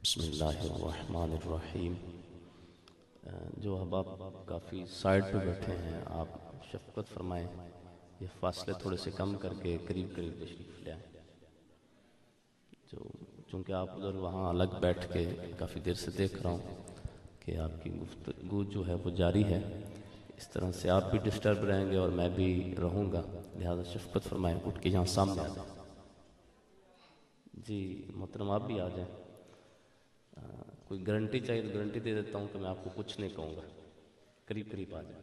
بسم اللہ الرحمن الرحیم۔ جو احباب کافی سائڈ پہ بیٹھے ہیں، آپ شفقت فرمائیں، یہ فاصلے تھوڑے سے کم کر کے قریب قریب تشریف لے آئیں۔ چونکہ آپ ادھر وہاں الگ بیٹھ کے کافی دیر سے دیکھ رہا ہوں کہ آپ کی گفتگو جو ہے وہ جاری ہے، اس طرح سے آپ بھی ڈسٹرب رہیں گے اور میں بھی رہوں گا، لہذا شفقت فرمائیں، اٹھ کے یہاں سامنے آ جائیں۔ جی محترم، آپ بھی آ جائیں۔ کوئی گارنٹی چاہیے تو گارنٹی دے دیتا ہوں کہ میں آپ کو کچھ نہیں کہوں گا، قریب قریب آ جائیں۔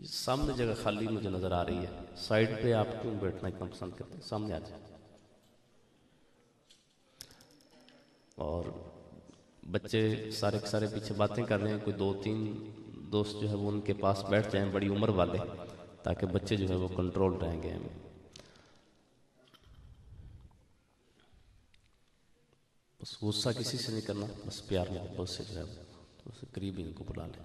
سامنے جگہ خالی مجھے نظر آ رہی ہے، سائڈ پہ آپ کیوں بیٹھنا اتنا پسند کرتے ہیں؟ سامنے آ جائیں۔ اور بچے سارے کے سارے پیچھے باتیں کر رہے ہیں، کوئی دو تین دوست جو ہے وہ ان کے پاس بیٹھ جائیں، بڑی عمر والے، تاکہ بچے جو ہے وہ کنٹرول رہیں گے۔ بس غصہ کسی سے نہیں کرنا، بس پیار محبت سے جو ہے تو اسے قریب ہی ان کو بلا لیں۔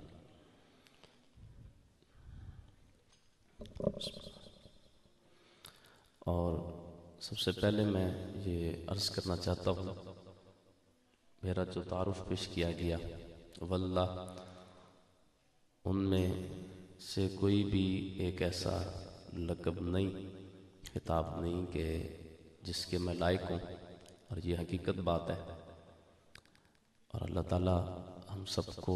اور سب سے پہلے میں یہ عرض کرنا چاہتا ہوں، میرا جو تعارف پیش کیا گیا، واللہ ان میں سے کوئی بھی ایک ایسا لقب نہیں، خطاب نہیں کہ جس کے میں لائق ہوں، اور یہ حقیقت بات ہے۔ اور اللہ تعالیٰ ہم سب کو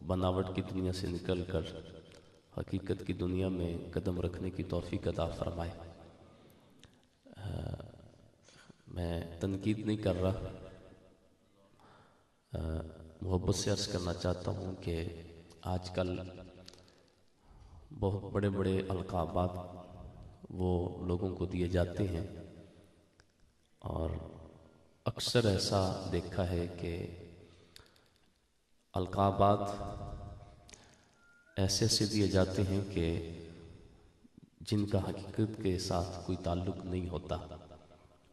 بناوٹ کی دنیا سے نکل کر حقیقت کی دنیا میں قدم رکھنے کی توفیق عطا فرمائے۔ میں تنقید نہیں کر رہا، محبت سے عرض کرنا چاہتا ہوں کہ آج کل بہت بڑے بڑے القابات وہ لوگوں کو دیے جاتے ہیں، اور اکثر ایسا دیکھا ہے کہ القابات ایسے ایسے دیے جاتے ہیں کہ جن کا حقیقت کے ساتھ کوئی تعلق نہیں ہوتا،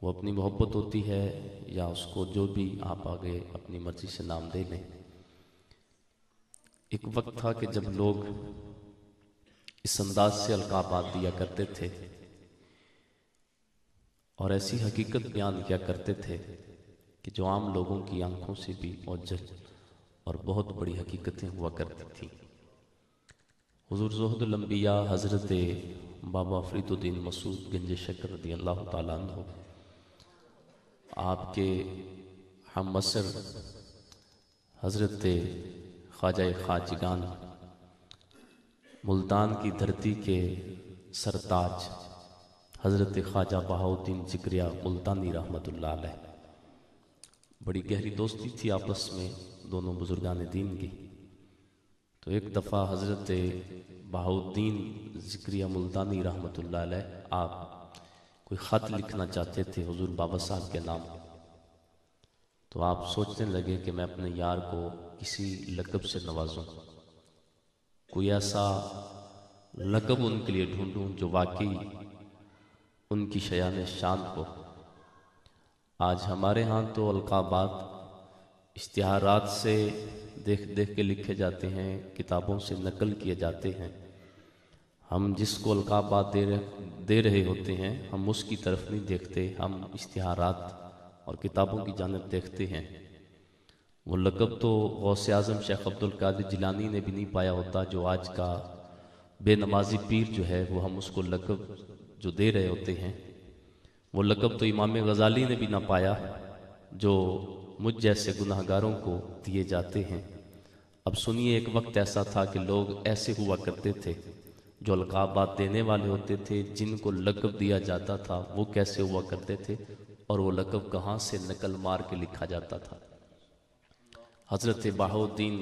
وہ اپنی محبت ہوتی ہے یا اس کو جو بھی آپ آگے اپنی مرضی سے نام دے لیں۔ ایک وقت تھا کہ جب لوگ اس انداز سے القابات دیا کرتے تھے اور ایسی حقیقت بیان کیا کرتے تھے کہ جو عام لوگوں کی آنکھوں سے بھی اوجھل اور بہت بڑی حقیقتیں ہوا کرتی تھیں۔ حضور زہد الانبیاء حضرت بابا فرید الدین مسعود گنج شکر رضی اللہ تعالیٰ عنہ، آپ کے ہم عصر حضرت خواجہ خواجگان، ملتان کی دھرتی کے سرتاج حضرت خواجہ بہاؤالدین ذکریہ ملتانی رحمۃ اللہ علیہ، بڑی گہری دوستی تھی آپس میں دونوں بزرگان دین کی۔ تو ایک دفعہ حضرت بہاؤالدین ذکریہ ملتانی رحمۃ اللہ علیہ آپ کوئی خط لکھنا چاہتے تھے حضور بابا صاحب کے نام، تو آپ سوچنے لگے کہ میں اپنے یار کو کسی لقب سے نوازوں، کوئی ایسا لقب ان کے لیے ڈھونڈوں جو واقعی ان کی شیان شان ہو۔ آج ہمارے ہاں تو القابات اشتہارات سے دیکھ دیکھ کے لکھے جاتے ہیں، کتابوں سے نقل کیے جاتے ہیں۔ ہم جس کو القابات دے رہے ہوتے ہیں، ہم اس کی طرف نہیں دیکھتے، ہم اشتہارات اور کتابوں کی جانب دیکھتے ہیں۔ وہ لقب تو غوث اعظم شیخ عبد القادر جیلانی نے بھی نہیں پایا ہوتا، جو آج کا بے نمازی پیر جو ہے وہ ہم اس کو لقب جو دے رہے ہوتے ہیں، وہ لقب تو امام غزالی نے بھی نہ پایا جو مجھ جیسے گناہ گاروں کو دیے جاتے ہیں۔ اب سنیے، ایک وقت ایسا تھا کہ لوگ ایسے ہوا کرتے تھے، جو القابات دینے والے ہوتے تھے، جن کو لقب دیا جاتا تھا، وہ کیسے ہوا کرتے تھے اور وہ لقب کہاں سے نقل مار کے لکھا جاتا تھا۔ حضرت بہاؤالدین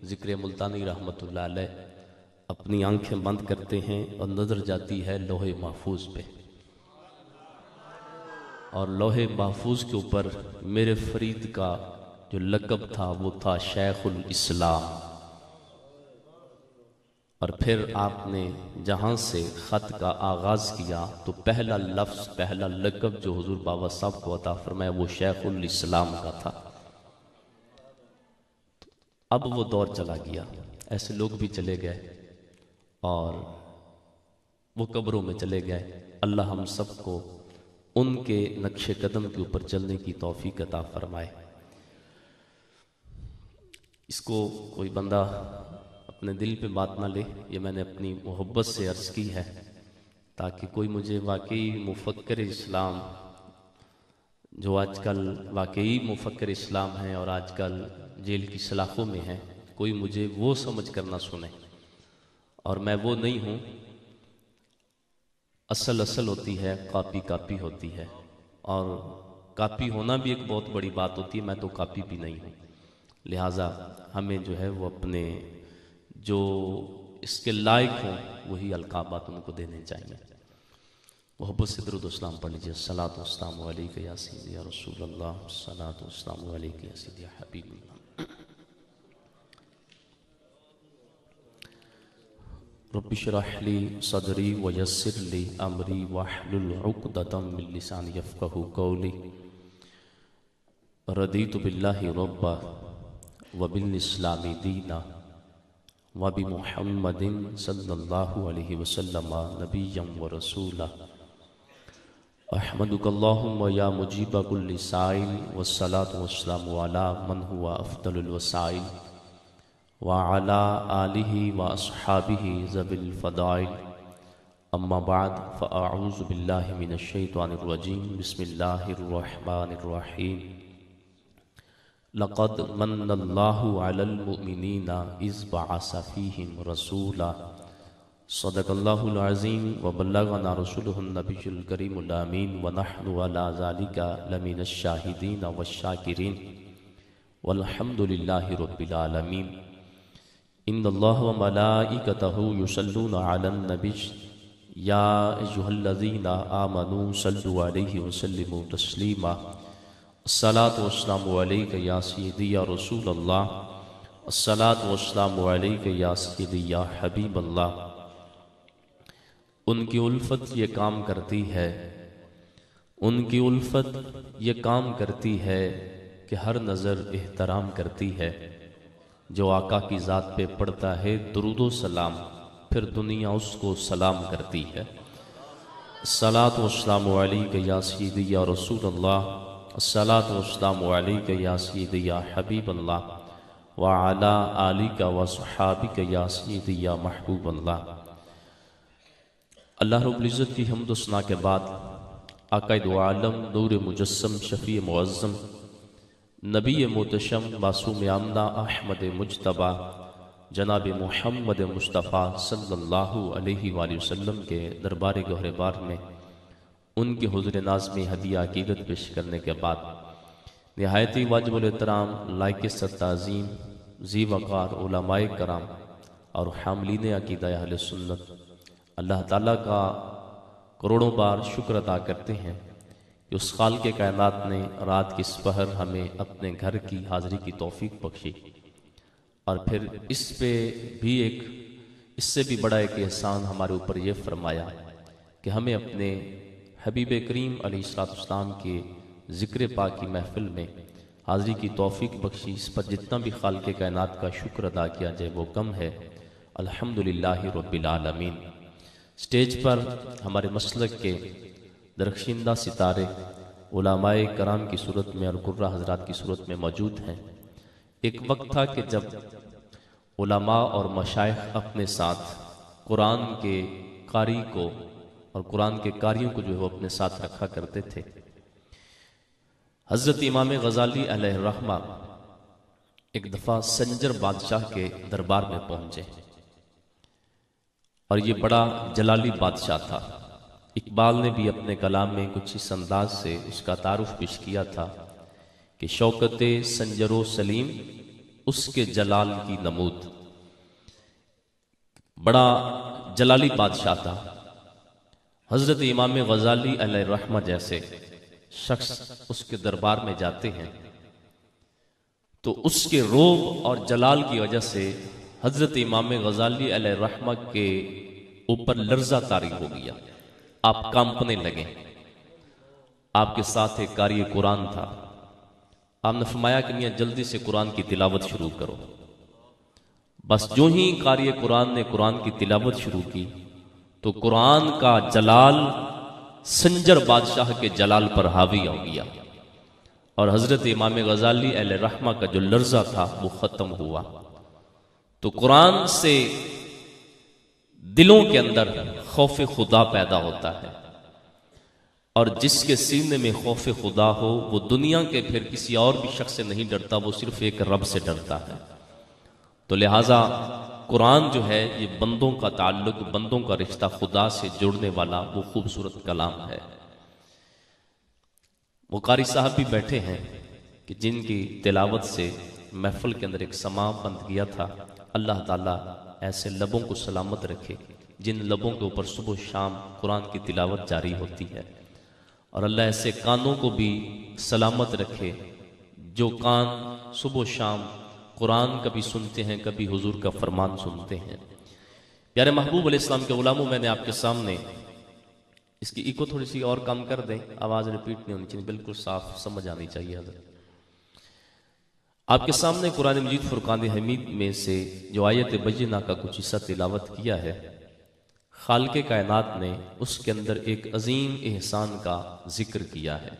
ذکر ملتانی رحمۃ اللہ علیہ اپنی آنکھیں بند کرتے ہیں اور نظر جاتی ہے لوح محفوظ پہ، اور لوح محفوظ کے اوپر میرے فرید کا جو لقب تھا وہ تھا شیخ الاسلام۔ اور پھر آپ نے جہاں سے خط کا آغاز کیا تو پہلا لفظ، پہلا لقب جو حضور بابا صاحب کو عطا فرمایا وہ شیخ الاسلام کا تھا۔ اب وہ دور چلا گیا، ایسے لوگ بھی چلے گئے اور وہ قبروں میں چلے گئے۔ اللہ ہم سب کو ان کے نقش قدم کے اوپر چلنے کی توفیق عطا فرمائے۔ اس کو کوئی بندہ اپنے دل پہ بات نہ لے، یہ میں نے اپنی محبت سے عرض کی ہے تاکہ کوئی مجھے واقعی مفکر اسلام، جو آج کل واقعی مفکر اسلام ہیں اور آج کل جیل کی سلاخوں میں ہیں، کوئی مجھے وہ سمجھ کر نہ سنے، اور میں وہ نہیں ہوں۔ اصل ہوتی ہے، کاپی ہوتی ہے، اور کاپی ہونا بھی ایک بہت بڑی بات ہوتی ہے۔ میں تو کاپی بھی نہیں ہوں، لہٰذا ہمیں جو ہے وہ اپنے جو اس کے لائق ہوں وہی القابات ان کو دینے چاہیے۔ محبت سے درود و اسلام پڑھ لیجیے۔ الصلاۃ والسلام علیک یا سیدی یا رسول اللہ، الصلاۃ والسلام علیک یا سیدی یا حبیب اللہ۔ رب اشرح لی صدری ویسر لی امری واحلل عقدۃ من لسانی یفقہوا قولی۔ رضیت باللہ ربا وبالاسلام دینا وبمحمد صلی اللہ علیہ وسلم نبیا ورسولا۔ احمدک اللہم یا مجیب کل سائل، والصلاة والسلام علی من هو افضل الوسائل، وعلی آلہ واصحابہ ذوی الفضائل۔ اما بعد فاعوذ باللہ من الشیطان الرجیم، بسم اللہ الرحمن الرحیم۔ لقد من اللہ علی المؤمنین اذ بعث فیہم رسولا۔ صدق اللہ العظیم وبلغنا رسولہ النبی الکریم الامین، ونحن علی ذلک لمن الشاہدین والشاکرین، والحمد للہ رب العالمین۔ ان اللہ وملائکتہ یصلون علی النبی یا ایھا الذین آمنوا صلوا علیہ وسلموا تسلیما۔ الصلاۃ والسلام علیک یا سیدی یا رسول اللہ، الصلاۃ والسلام علیک یا سیدی یا حبیب اللہ۔ ان کی الفت یہ کام کرتی ہے، ان کی الفت یہ کام کرتی ہے کہ ہر نظر احترام کرتی ہے۔ جو آقا کی ذات پہ پڑھتا ہے درود و سلام، پھر دنیا اس کو سلام کرتی ہے۔ الصلاۃ والسلام علیک یا سیدی یا رسول اللہ، الصلاۃ والسلام علیک یا سیدی یا حبیب اللہ، وعلی آلک وصحابک یا سیدی یا محبوب اللہ۔ اللہ رب العزت کی حمد و ثنا کے بعد آقا دو عالم، نور مجسم، شفیع معظم، نبی محتشم، معصوم آمنہ، احمد مجتبیٰ، جناب محمد مصطفیٰ صلی اللہ علیہ وآلہ وسلم کے دربار گہر بار میں ان کے حضور ناز میں ہدیہ عقیدت پیش کرنے کے بعد نہایت واجب الاحترام، لائق تعظیم، ذی وقار علماء کرام اور حاملین عقیدہ اہل سنت اللہ تعالیٰ کا کروڑوں بار شکر ادا کرتے ہیں کہ اس خالق کائنات نے رات کی اس پہر ہمیں اپنے گھر کی حاضری کی توفیق بخشی، اور پھر اس پہ بھی اس سے بھی بڑا ایک احسان ہمارے اوپر یہ فرمایا کہ ہمیں اپنے حبیب کریم علیہ السلام کے ذکر پاک کی محفل میں حاضری کی توفیق بخشی۔ اس پر جتنا بھی خالق کائنات کا شکر ادا کیا جائے وہ کم ہے۔ الحمدللہ رب العالمین۔ سٹیج پر ہمارے مسلک کے درخشندہ ستارے علماء کرام کی صورت میں اور قرہ حضرات کی صورت میں موجود ہیں۔ ایک وقت تھا کہ جب علماء اور مشائخ اپنے ساتھ قرآن کے قاری کو اور قرآن کے قاریوں کو جو ہے وہ اپنے ساتھ رکھا کرتے تھے۔ حضرت امام غزالی علیہ الرحمہ ایک دفعہ سنجر بادشاہ کے دربار میں پہنچے، اور یہ بڑا جلالی بادشاہ تھا۔ اقبال نے بھی اپنے کلام میں کچھ اس انداز سے اس کا تعارف پیش کیا تھا کہ شوکت سنجر و سلیم اس کے جلال کی نمود۔ بڑا جلالی بادشاہ تھا۔ حضرت امام غزالی علیہ الرحمہ جیسے شخص اس کے دربار میں جاتے ہیں تو اس کے روب اور جلال کی وجہ سے حضرت امام غزالی علیہ الرحمہ کے اوپر لرزہ طاری ہو گیا، آپ کانپنے لگے۔ آپ کے ساتھ ایک قاری قرآن تھا، آپ نے فرمایا کہ میاں جلدی سے قرآن کی تلاوت شروع کرو۔ بس جو ہی قاری قرآن نے قرآن کی تلاوت شروع کی تو قرآن کا جلال سنجر بادشاہ کے جلال پر حاوی ہو گیا، اور حضرت امام غزالی علیہ رحمہ کا جو لرزہ تھا وہ ختم ہوا۔ تو قرآن سے دلوں کے اندر خوف خدا پیدا ہوتا ہے، اور جس کے سینے میں خوف خدا ہو وہ دنیا کے پھر کسی اور بھی شخص سے نہیں ڈرتا، وہ صرف ایک رب سے ڈرتا ہے۔ تو لہٰذا قرآن جو ہے یہ بندوں کا تعلق، بندوں کا رشتہ خدا سے جوڑنے والا وہ خوبصورت کلام ہے۔ وہ قاری صاحب بھی بیٹھے ہیں کہ جن کی تلاوت سے محفل کے اندر ایک سماع بند گیا تھا۔ اللہ تعالیٰ ایسے لبوں کو سلامت رکھے جن لبوں کے اوپر صبح و شام قرآن کی تلاوت جاری ہوتی ہے، اور اللہ ایسے کانوں کو بھی سلامت رکھے جو کان صبح و شام قرآن کبھی سنتے ہیں، کبھی حضور کا فرمان سنتے ہیں۔ پیارے محبوب علیہ السلام کے غلاموں، میں نے آپ کے سامنے اس کی ایکو تھوڑی سی اور کم کر دیں، آواز ریپیٹ نہیں ہونی چاہیے، بالکل صاف سمجھ آنی چاہیے حضرت۔ آپ کے سامنے قرآن مجید فرقان حمید میں سے جو آیت بینہ کا کچھ حصہ تلاوت کیا ہے، خالق کائنات نے اس کے اندر ایک عظیم احسان کا ذکر کیا ہے۔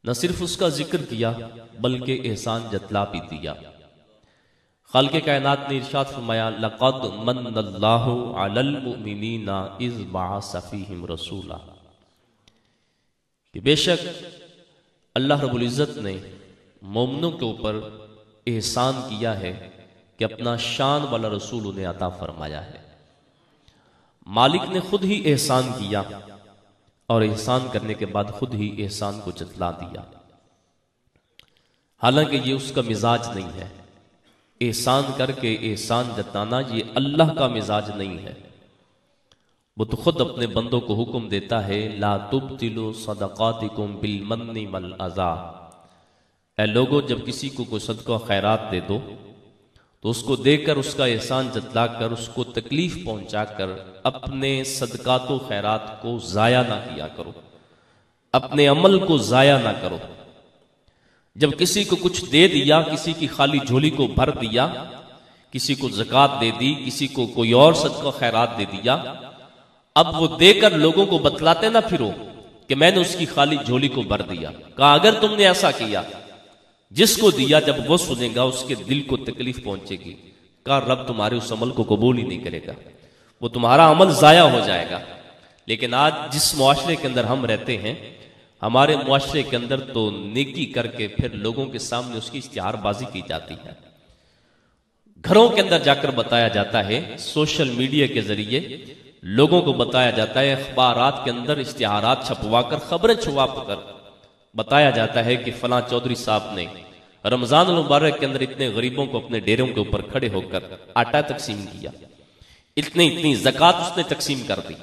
نہ صرف اس کا ذکر کیا بلکہ احسان جتلا بھی دیا۔ خالق کائنات نے ارشاد فرمایا لَقَدْ مَنَّ اللَّهُ عَلَى الْمُؤْمِنِينَ إِذْ بَعَثَ فِيهِمْ رَسُولًا، کہ بے شک اللہ رب العزت نے مومنوں کے اوپر احسان کیا ہے کہ اپنا شان والا رسول انہیں عطا فرمایا ہے۔ مالک نے خود ہی احسان کیا، اور احسان کرنے کے بعد خود ہی احسان کو جتلا دیا، حالانکہ یہ اس کا مزاج نہیں ہے۔ احسان کر کے احسان جتانا یہ اللہ کا مزاج نہیں ہے۔ وہ تو خود اپنے بندوں کو حکم دیتا ہے لا تبطلوا صدقاتکم بالمن والعذا، اے لوگو جب کسی کو کوئی صدقہ خیرات دے دو تو اس کو دے کر اس کا احسان جتلا کر اس کو تکلیف پہنچا کر اپنے صدقات و خیرات کو ضائع نہ کیا کرو، اپنے عمل کو ضائع نہ کرو۔ جب کسی کو کچھ دے دیا، کسی کی خالی جھولی کو بھر دیا، کسی کو زکوٰۃ دے دی، کسی کو کوئی اور صدقہ خیرات دے دیا، اب وہ دے کر لوگوں کو بتلاتے نہ پھرو کہ میں نے اس کی خالی جھولی کو بھر دیا۔ کہا اگر تم نے ایسا کیا، جس کو دیا جب وہ سنے گا اس کے دل کو تکلیف پہنچے گی، کہا رب تمہارے اس عمل کو قبول ہی نہیں کرے گا، وہ تمہارا عمل ضائع ہو جائے گا۔ لیکن آج جس معاشرے کے اندر ہم رہتے ہیں، ہمارے معاشرے کے اندر تو نیکی کر کے پھر لوگوں کے سامنے اس کی اشتہار بازی کی جاتی ہے، گھروں کے اندر جا کر بتایا جاتا ہے، سوشل میڈیا کے ذریعے لوگوں کو بتایا جاتا ہے، اخبارات کے اندر اشتہارات چھپوا کر، خبریں چھپوا کر بتایا جاتا ہے کہ فلاں چودھری صاحب نے رمضان المبارک کے اندر اتنے غریبوں کو اپنے ڈیروں کے اوپر کھڑے ہو کر آٹا تقسیم کیا، اتنی زکوٰۃ اس نے تقسیم کر دی۔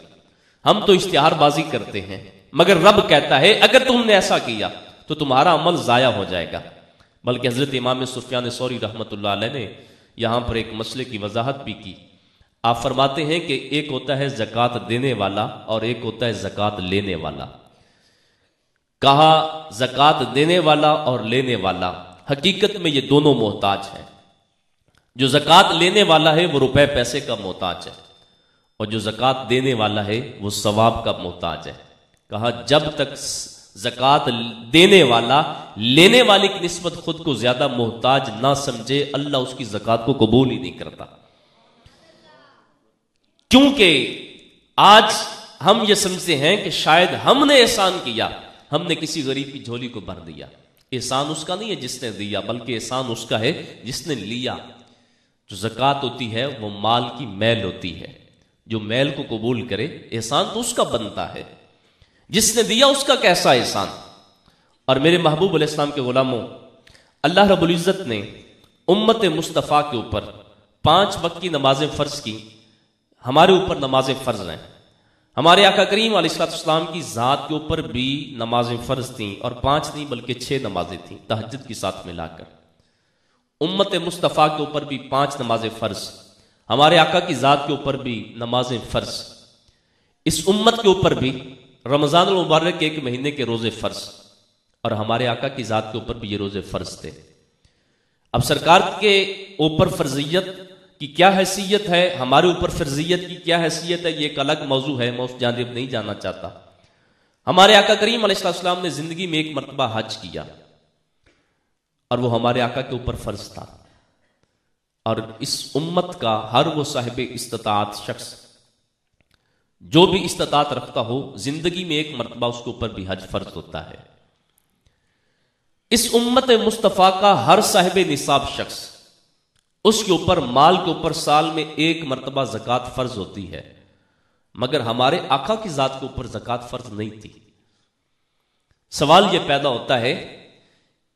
ہم تو اشتہار بازی کرتے ہیں، مگر رب کہتا ہے اگر تم نے ایسا کیا تو تمہارا عمل ضائع ہو جائے گا۔ بلکہ حضرت امام سفیان ثوری رحمۃ اللہ علیہ نے یہاں پر ایک مسئلے کی وضاحت بھی کی۔ آپ فرماتے ہیں کہ ایک ہوتا ہے زکوٰۃ دینے والا اور ایک ہوتا ہے زکوٰۃ لینے والا۔ کہا زکوٰۃ دینے والا اور لینے والا حقیقت میں یہ دونوں محتاج ہیں۔ جو زکوٰۃ لینے والا ہے وہ روپے پیسے کا محتاج ہے، اور جو زکوٰۃ دینے والا ہے وہ ثواب کا محتاج ہے۔ کہا جب تک زکوٰۃ دینے والا لینے والے کی نسبت خود کو زیادہ محتاج نہ سمجھے، اللہ اس کی زکوٰۃ کو قبول ہی نہیں کرتا۔ کیونکہ آج ہم یہ سمجھتے ہیں کہ شاید ہم نے احسان کیا، ہم نے کسی غریب کی جھولی کو بھر دیا۔ احسان اس کا نہیں ہے جس نے دیا، بلکہ احسان اس کا ہے جس نے لیا۔ جو زکوٰۃ ہوتی ہے وہ مال کی میل ہوتی ہے، جو میل کو قبول کرے احسان تو اس کا بنتا ہے، جس نے دیا اس کا کیسا احسان۔ اور میرے محبوب علیہ السلام کے غلاموں، اللہ رب العزت نے امت مصطفیٰ کے اوپر 5 وقت کی نمازیں فرض کی۔ ہمارے اوپر نمازیں فرض ہیں، ہمارے آقا کریم علیہ السلام کی ذات کے اوپر بھی نمازیں فرض تھیں، اور 5 نہیں بلکہ 6 نمازیں تھیں تہجد کے ساتھ ملا کر۔ امت مصطفیٰ کے اوپر بھی 5 نمازیں فرض، ہمارے آقا کی ذات کے اوپر بھی نمازیں فرض، اس امت کے اوپر بھی رمضان المبارک کے 1 مہینے کے روزے فرض، اور ہمارے آقا کی ذات کے اوپر بھی یہ روزے فرض تھے۔ اب سرکار کے اوپر فرضیت کی کیا حیثیت ہے، ہمارے اوپر فرضیت کی کیا حیثیت ہے، یہ ایک الگ موضوع ہے، میں اس جانب نہیں جانا چاہتا۔ ہمارے آقا کریم علیہ السلام نے زندگی میں ایک مرتبہ حج کیا اور وہ ہمارے آقا کے اوپر فرض تھا، اور اس امت کا ہر وہ صاحب استطاعت شخص جو بھی استطاعت رکھتا ہو زندگی میں ایک مرتبہ اس کے اوپر بھی حج فرض ہوتا ہے۔ اس امت مصطفیٰ کا ہر صاحب نصاب شخص اس کے اوپر مال کے اوپر سال میں ایک مرتبہ زکوٰۃ فرض ہوتی ہے، مگر ہمارے آقا کی ذات کے اوپر زکوٰۃ فرض نہیں تھی۔ سوال یہ پیدا ہوتا ہے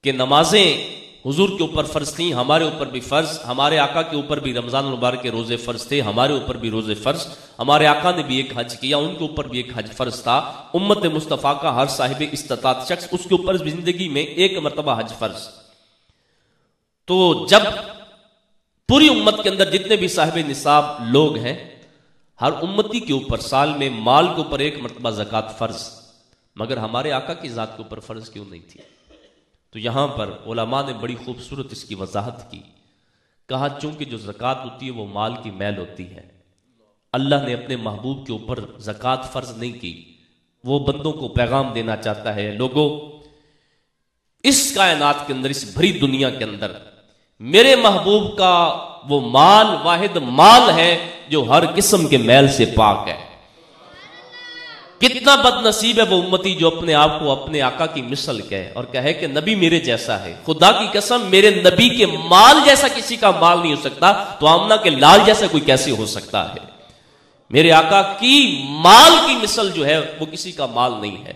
کہ نمازیں حضور کے اوپر فرض تھیں، ہمارے اوپر بھی فرض، ہمارے آقا کے اوپر بھی رمضان المبارک کے روزے فرض تھے، ہمارے اوپر بھی روزے فرض، ہمارے آقا نے بھی ایک حج کیا، ان کے اوپر بھی ایک حج فرض تھا۔ امت مصطفیٰ کا ہر صاحب استطاعت شخص اس کے اوپر زندگی میں ایک مرتبہ حج فرض۔ تو جب پوری امت کے اندر جتنے بھی صاحب نصاب لوگ ہیں، ہر امتی کے اوپر سال میں مال کے اوپر ایک مرتبہ زکوٰۃ فرض، مگر ہمارے آقا کی ذات کے اوپر فرض کیوں نہیں تھی؟ تو یہاں پر علماء نے بڑی خوبصورت اس کی وضاحت کی، کہا چونکہ جو زکوٰۃ ہوتی ہے وہ مال کی میل ہوتی ہے، اللہ نے اپنے محبوب کے اوپر زکوٰۃ فرض نہیں کی، وہ بندوں کو پیغام دینا چاہتا ہے، لوگوں اس کائنات کے اندر، اس بھری دنیا کے اندر میرے محبوب کا وہ مال واحد مال ہے جو ہر قسم کے میل سے پاک ہے۔ کتنا بد نصیب ہے وہ امتی جو اپنے آپ کو اپنے آقا کی مثل کہے اور کہے کہ نبی میرے جیسا ہے۔ خدا کی قسم میرے نبی کے مال جیسا کسی کا مال نہیں ہو سکتا، تو آمنہ کے لال جیسا کوئی کیسے ہو سکتا ہے؟ میرے آقا کی مال کی مثل جو ہے وہ کسی کا مال نہیں ہے۔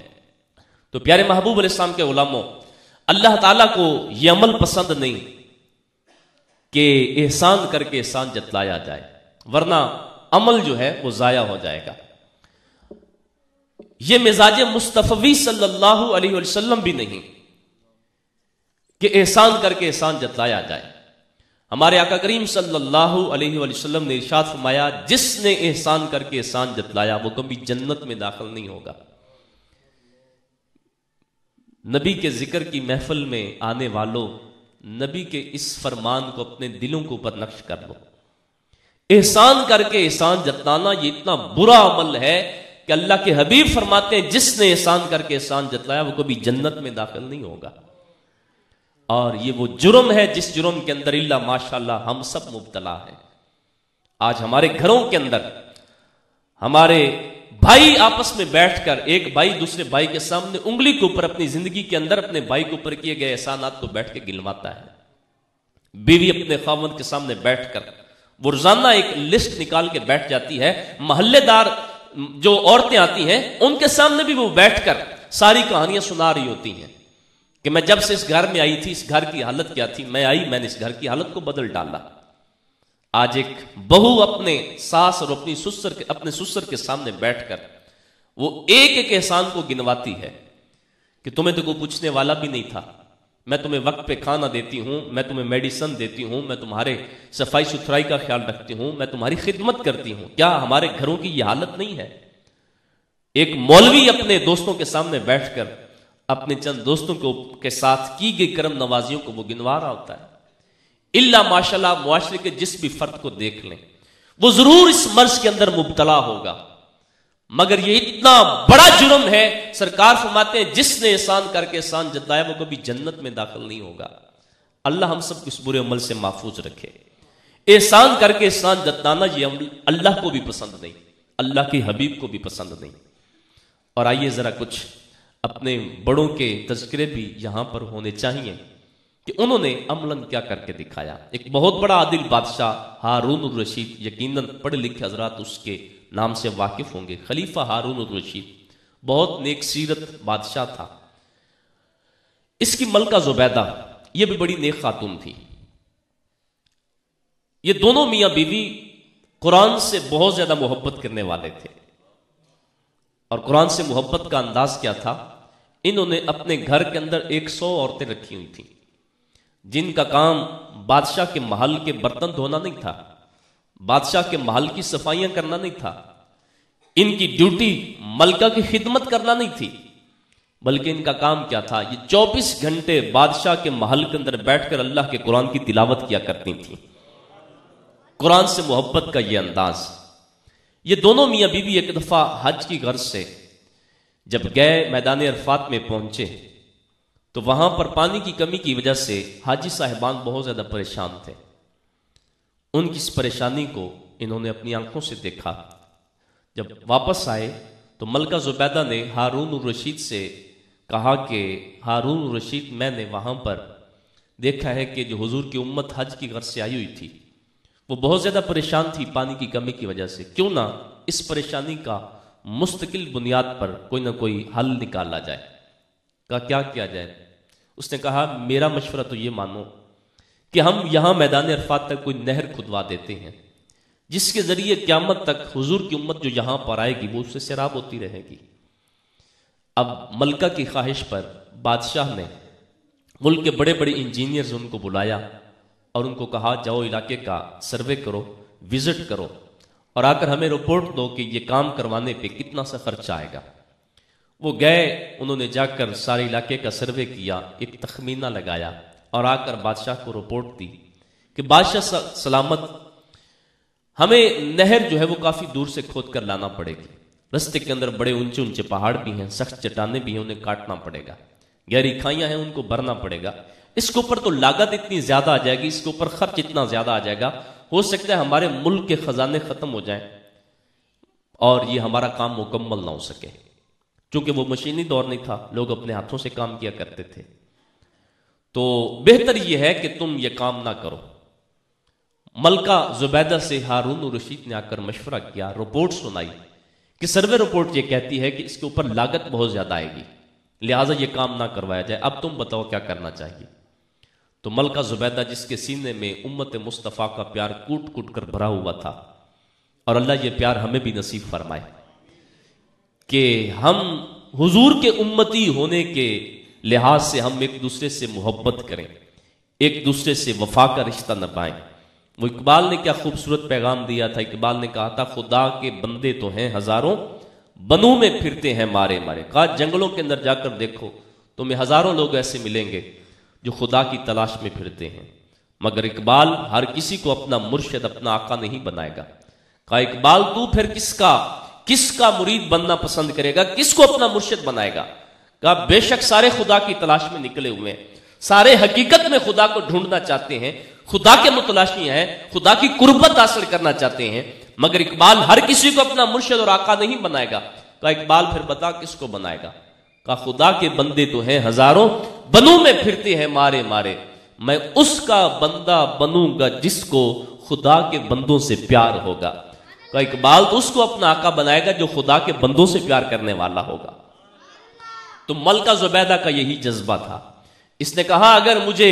تو پیارے محبوب علیہ السلام کے غلاموں، اللہ تعالیٰ کو یہ عمل پسند نہیں کہ احسان کر کے احسان جتلایا جائے، ورنہ عمل جو ہے وہ ضائع ہو جائے گا۔ یہ مزاج مصطفی صلی اللہ علیہ وسلم بھی نہیں کہ احسان کر کے احسان جتلایا جائے۔ ہمارے آقا کریم صلی اللہ علیہ وسلم نے ارشاد فرمایا، جس نے احسان کر کے احسان جتلایا وہ کبھی جنت میں داخل نہیں ہوگا۔ نبی کے ذکر کی محفل میں آنے والوں، نبی کے اس فرمان کو اپنے دلوں کے اوپر نقش کر لو۔ احسان کر کے احسان جتلانا یہ اتنا برا عمل ہے کہ اللہ کے حبیب فرماتے ہیں جس نے احسان کر کے احسان جتلایا وہ کبھی جنت میں داخل نہیں ہوگا۔ اور یہ وہ جرم ہے جس جرم کے اندر اللہ ماشاءاللہ ہم سب مبتلا ہیں۔ آج ہمارے گھروں کے اندر ہمارے بھائی آپس میں بیٹھ کر، ایک بھائی دوسرے بھائی کے سامنے انگلی کے اوپر اپنی زندگی کے اندر اپنے بھائی کے اوپر کیے گئے احسانات کو بیٹھ کے گنواتا ہے۔ بیوی اپنے خاوند کے سامنے بیٹھ کر وہ روزانہ ایک لسٹ نکال کے بیٹھ جاتی ہے، محلے دار جو عورتیں آتی ہیں ان کے سامنے بھی وہ بیٹھ کر ساری کہانیاں سنا رہی ہوتی ہیں کہ میں جب سے اس گھر میں آئی تھی اس گھر کی حالت کیا تھی، میں آئی میں نے اس گھر کی حالت کو بدل ڈالا۔ آج ایک بہو اپنے ساس اور اپنے سسر کے سامنے بیٹھ کر وہ ایک ایک احسان کو گنواتی ہے کہ تمہیں تو کوئی پوچھنے والا بھی نہیں تھا، میں تمہیں وقت پہ کھانا دیتی ہوں، میں تمہیں میڈیسن دیتی ہوں، میں تمہارے صفائی ستھرائی کا خیال رکھتی ہوں، میں تمہاری خدمت کرتی ہوں۔ کیا ہمارے گھروں کی یہ حالت نہیں ہے؟ ایک مولوی اپنے دوستوں کے سامنے بیٹھ کر اپنے چند دوستوں کے ساتھ کی گئی کرم نوازیوں کو وہ گنوا رہا ہوتا ہے۔ اللہ ماشاءاللہ معاشرے کے جس بھی فرد کو دیکھ لیں وہ ضرور اس مرض کے اندر مبتلا ہوگا، مگر یہ اتنا بڑا جرم ہے، سرکار فرماتے ہیں جس نے احسان کر کے احسان جتلایا وہ کبھی جنت میں داخل نہیں ہوگا۔ اللہ ہم سب کو اس برے عمل سے محفوظ رکھے۔ احسان کر کے احسان جتلانا یہ عمل اللہ کو بھی پسند نہیں، اللہ کے حبیب کو بھی پسند نہیں۔ اور آئیے ذرا کچھ اپنے بڑوں کے تذکرے بھی یہاں پر ہونے چاہیے کہ انہوں نے عملاً کیا کر کے دکھایا۔ ایک بہت بڑا عادل بادشاہ ہارون الرشید، یقیناً پڑھے لکھے حضرات اس کے نام سے واقف ہوں گے، خلیفہ ہارون الرشید بہت نیک سیرت بادشاہ تھا۔ اس کی ملکہ زبیدہ یہ بھی بڑی نیک خاتون تھی۔ یہ دونوں میاں بیوی قرآن سے بہت زیادہ محبت کرنے والے تھے، اور قرآن سے محبت کا انداز کیا تھا، انہوں نے اپنے گھر کے اندر 100 عورتیں رکھی ہوئی تھیں جن کا کام بادشاہ کے محل کے برتن دھونا نہیں تھا، بادشاہ کے محل کی صفائیاں کرنا نہیں تھا، ان کی ڈیوٹی ملکہ کی خدمت کرنا نہیں تھی، بلکہ ان کا کام کیا تھا، یہ 24 گھنٹے بادشاہ کے محل کے اندر بیٹھ کر اللہ کے قرآن کی تلاوت کیا کرتی تھیں۔ قرآن سے محبت کا یہ انداز۔ یہ دونوں میاں بیوی ایک دفعہ حج کی غرض سے جب گئے میدان عرفات میں پہنچے تو وہاں پر پانی کی کمی کی وجہ سے حاجی صاحبان بہت زیادہ پریشان تھے. ان کی اس پریشانی کو انہوں نے اپنی آنکھوں سے دیکھا. جب واپس آئے تو ملکہ زبیدہ نے ہارون الرشید سے کہا کہ ہارون الرشید، میں نے وہاں پر دیکھا ہے کہ جو حضور کی امت حج کی غرض سے آئی ہوئی تھی وہ بہت زیادہ پریشان تھی پانی کی کمی کی وجہ سے، کیوں نہ اس پریشانی کا مستقل بنیاد پر کوئی نہ کوئی حل نکالا جائے. کہا کیا کیا جائے؟ اس نے کہا میرا مشورہ تو یہ مانو کہ ہم یہاں میدان عرفات تک کوئی نہر کھدوا دیتے ہیں جس کے ذریعے قیامت تک حضور کی امت جو یہاں پر آئے گی وہ اس سے سیراب ہوتی رہے گی. اب ملکہ کی خواہش پر بادشاہ نے ملک کے بڑے بڑے انجینئرز ان کو بلایا اور ان کو کہا جاؤ علاقے کا سروے کرو، وزٹ کرو اور آ کر ہمیں رپورٹ دو کہ یہ کام کروانے پہ کتنا سا خرچ آئے گا. وہ گئے، انہوں نے جا کر سارے علاقے کا سروے کیا، ایک تخمینہ لگایا اور آ کر بادشاہ کو رپورٹ دی کہ بادشاہ سلامت، ہمیں نہر جو ہے وہ کافی دور سے کھود کر لانا پڑے گی. رستے کے اندر بڑے اونچے اونچے پہاڑ بھی ہیں، سخت چٹانیں بھی ہیں، انہیں کاٹنا پڑے گا، گہری کھائیاں ہیں ان کو بھرنا پڑے گا. اس کے اوپر تو لاگت اتنی زیادہ آ جائے گی، اس کے اوپر خرچ اتنا زیادہ آ جائے گا، ہو سکتا ہے ہمارے ملک کے خزانے ختم ہو جائیں اور یہ ہمارا کام مکمل نہ ہو سکے. چونکہ وہ مشینی دور نہیں تھا، لوگ اپنے ہاتھوں سے کام کیا کرتے تھے. تو بہتر یہ ہے کہ تم یہ کام نہ کرو. ملکہ زبیدہ سے ہارون الرشید نے آ کر مشورہ کیا، رپورٹ سنائی کہ سروے رپورٹ یہ کہتی ہے کہ اس کے اوپر لاگت بہت زیادہ آئے گی، لہٰذا یہ کام نہ کروایا جائے. اب تم بتاؤ کیا کرنا چاہیے؟ تو ملکہ زبیدہ جس کے سینے میں امت مصطفیٰ کا پیار کوٹ کوٹ کر بھرا ہوا تھا، اور اللہ یہ پیار ہمیں بھی نصیب فرمائے کہ ہم حضور کے امتی ہونے کے لحاظ سے ہم ایک دوسرے سے محبت کریں، ایک دوسرے سے وفا کا رشتہ نبھائیں. وہ اقبال نے کیا خوبصورت پیغام دیا تھا. اقبال نے کہا تھا خدا کے بندے تو ہیں ہزاروں، بنوں میں پھرتے ہیں مارے مارے. کہا جنگلوں کے اندر جا کر دیکھو تمہیں ہزاروں لوگ ایسے ملیں گے جو خدا کی تلاش میں پھرتے ہیں، مگر اقبال ہر کسی کو اپنا مرشد، اپنا آقا نہیں بنائے گا. کہا اقبال تو پھر کس کا مرید بننا پسند کرے گا، کس کو اپنا مرشد بنائے گا؟ کہا بے شک سارے خدا کی تلاش میں نکلے ہوئے ہیں، سارے حقیقت میں خدا کو ڈھونڈنا چاہتے ہیں، خدا کے متلاشی ہیں، خدا کی قربت حاصل کرنا چاہتے ہیں، مگر اقبال ہر کسی کو اپنا مرشد اور آقا نہیں بنائے گا. کہا اقبال پھر بتا کس کو بنائے گا؟ کہا خدا کے بندے تو ہیں ہزاروں، بنوں میں پھرتے ہیں مارے مارے. میں اس کا بندہ بنوں گا جس کو خدا کے بندوں سے پیار ہوگا. کہا اقبال تو اس کو اپنا آقا بنائے گا جو خدا کے بندوں سے پیار کرنے والا ہوگا. تو ملکہ زبیدہ کا یہی جذبہ تھا. اس نے کہا اگر مجھے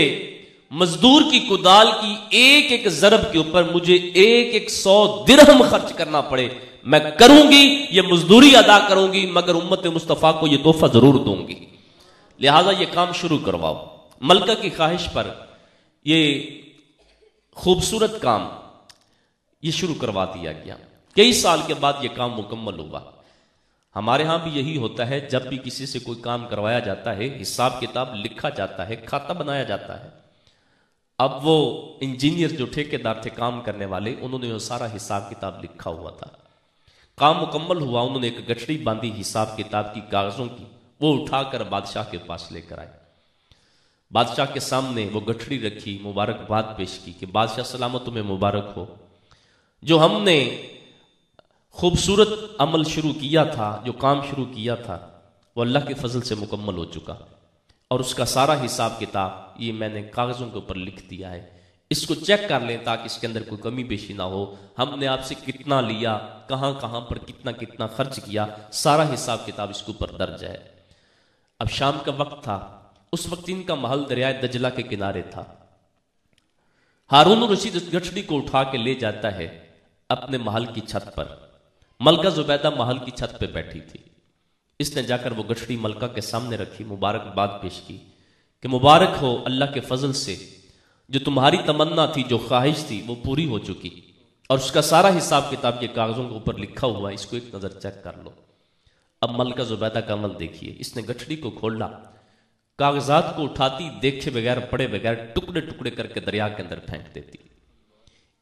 مزدور کی کدال کی ایک ایک ضرب کے اوپر مجھے 100 درہم خرچ کرنا پڑے میں کروں گی، یہ مزدوری ادا کروں گی، مگر امت مصطفیٰ کو یہ تحفہ ضرور دوں گی. لہذا یہ کام شروع کرواؤ. ملکہ کی خواہش پر یہ خوبصورت کام یہ شروع کروا دیا گیا. کئی سال کے بعد یہ کام مکمل ہوا. ہمارے ہاں بھی یہی ہوتا ہے، جب بھی کسی سے کوئی کام کروایا جاتا ہے حساب کتاب لکھا جاتا ہے، کھاتا بنایا جاتا ہے. اب وہ انجینئر جو ٹھیکیدار تھے کام کرنے والے، انہوں نے وہ سارا حساب کتاب لکھا ہوا تھا. کام مکمل ہوا، انہوں نے ایک گٹھڑی باندھی حساب کتاب کی کاغذوں کی، وہ اٹھا کر بادشاہ کے پاس لے کر آئے. بادشاہ کے سامنے وہ گٹھڑی رکھی، مبارکباد پیش کی کہ بادشاہ سلامت تمہیں مبارک ہو، جو ہم نے خوبصورت عمل شروع کیا تھا، جو کام شروع کیا تھا وہ اللہ کے فضل سے مکمل ہو چکا، اور اس کا سارا حساب کتاب یہ میں نے کاغذوں کے اوپر لکھ دیا ہے. اس کو چیک کر لیں تاکہ اس کے اندر کوئی کمی بیشی نہ ہو. ہم نے آپ سے کتنا لیا، کہاں کہاں پر کتنا خرچ کیا، سارا حساب کتاب اس کے اوپر درج ہے. اب شام کا وقت تھا، اس وقت ان کا محل دریائے دجلہ کے کنارے تھا. ہارون الرشید اس گٹھڑی کو اٹھا کے لے جاتا ہے اپنے محل کی چھت پر. ملکہ زبیدہ محل کی چھت پہ بیٹھی تھی. اس نے جا کر وہ گٹھڑی ملکہ کے سامنے رکھی، مبارکباد پیش کی کہ مبارک ہو، اللہ کے فضل سے جو تمہاری تمنا تھی، جو خواہش تھی، وہ پوری ہو چکی، اور اس کا سارا حساب کتاب کے کاغذوں کے اوپر لکھا ہوا ہے، اس کو ایک نظر چیک کر لو. اب ملکہ زبیدہ کا عمل دیکھیے. اس نے گٹھڑی کو کھولا، کاغذات کو اٹھاتی، دیکھے بغیر پڑھے بغیر ٹکڑے ٹکڑے کر کے دریا کے اندر پھینک دیتی.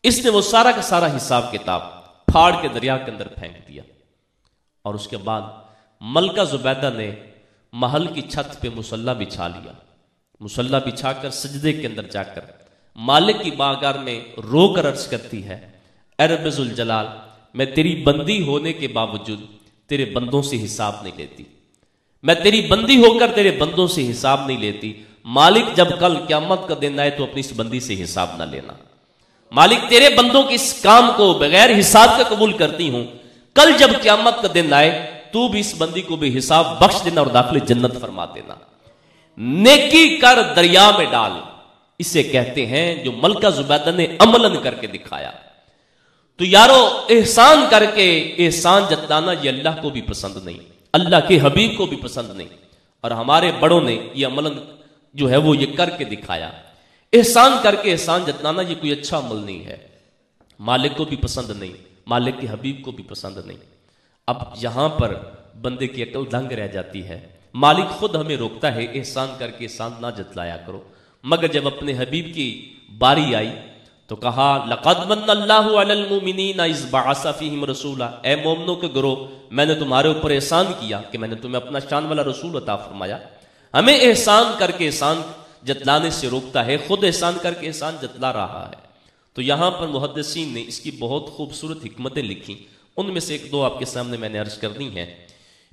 اس نے وہ سارا کا سارا حساب کتاب پھاڑ کے دریا کے اندر پھینک دیا. اور اس کے بعد ملکہ زبیدہ نے محل کی چھت پہ مصلی بچھا لیا، مصلی بچھا کر سجدے کے اندر جا کر مالک کی بارگاہ میں رو کر عرض کرتی ہے، اے رب ذوالجلال، میں تیری بندی ہونے کے باوجود تیرے بندوں سے حساب نہیں لیتی، میں تیری بندی ہو کر تیرے بندوں سے حساب نہیں لیتی، مالک جب کل قیامت کا دن آئے تو اپنی اس بندی سے حساب نہ لینا، مالک تیرے بندوں کے اس کام کو بغیر حساب کا قبول کرتی ہوں، کل جب قیامت کا دن آئے تو بھی اس بندی کو بھی حساب بخش دینا اور داخل جنت فرما دینا۔ نیکی کر دریا میں ڈال، اسے کہتے ہیں جو ملکہ زبیدہ نے عملاً کر کے دکھایا۔ تو یارو احسان کر کے احسان جتلانا یہ اللہ کو بھی پسند نہیں، اللہ کے حبیب کو بھی پسند نہیں، اور ہمارے بڑوں نے یہ عملاً جو ہے وہ یہ کر کے دکھایا۔ احسان کر کے احسان جتلانا یہ کوئی اچھا عمل نہیں ہے، مالک کو بھی پسند نہیں، مالک کے حبیب کو بھی پسند نہیں۔ اب یہاں پر بندے کی عقل دنگ رہ جاتی ہے، مالک خود ہمیں روکتا ہے احسان کر کے احسان نہ جتلایا کرو، مگر جب اپنے حبیب کی باری آئی تو کہا لقد من اللہ علی المؤمنین اذ بعث فیہم رسولا، اے مومنوں کے گروہ میں نے تمہارے اوپر احسان کیا کہ میں نے تمہیں اپنا شان والا رسول عطا فرمایا۔ ہمیں احسان کر کے احسان جتلانے سے روکتا ہے، خود احسان کر کے احسان جتلا رہا ہے۔ تو یہاں پر محدثین نے اس کی بہت خوبصورت حکمتیں لکھی، ان میں سے ایک دو آپ کے سامنے میں نے عرض کرنی ہے۔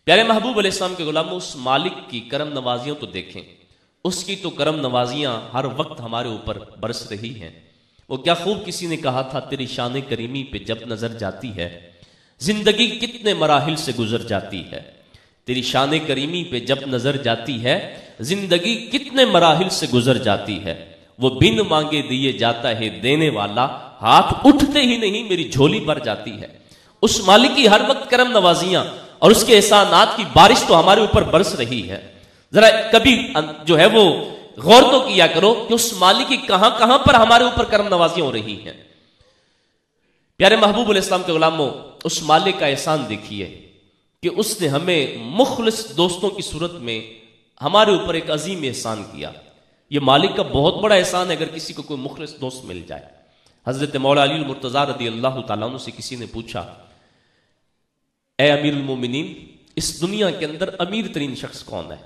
پیارے محبوب علیہ السلام کے غلاموں، اس مالک کی کرم نوازیوں تو دیکھیں، اس کی تو کرم نوازیاں ہر وقت ہمارے اوپر برس رہی ہیں۔ وہ کیا خوب کسی نے کہا تھا، تیری شان کریمی پہ جب نظر جاتی ہے زندگی کتنے مراحل سے گزر جاتی ہے، تیری شان کریمی پہ جب نظر جاتی ہے زندگی کتنے مراحل سے گزر جاتی ہے، وہ بن مانگے دیے جاتا ہے دینے والا، ہاتھ اٹھتے ہی نہیں میری جھولی بھر جاتی ہے۔ اس مالک کی ہر وقت کرم نوازیاں اور اس کے احسانات کی بارش تو ہمارے اوپر برس رہی ہے۔ ذرا کبھی جو ہے وہ غور تو کیا کرو کہ اس مالک کی کہاں کہاں پر ہمارے اوپر کرم نوازیاں ہو رہی ہیں۔ پیارے محبوب علیہ السلام کے غلاموں، اس مالک کا احسان دیکھیے کہ اس نے ہمیں مخلص دوستوں کی صورت میں ہمارے اوپر ایک عظیم احسان کیا۔ یہ مالک کا بہت بڑا احسان ہے اگر کسی کو کوئی مخلص دوست مل جائے۔ حضرت مولا علی المرتضیٰ رضی اللہ تعالیٰ عنہ سے کسی نے پوچھا، اے امیر المومنین، اس دنیا کے اندر امیر ترین شخص کون ہے؟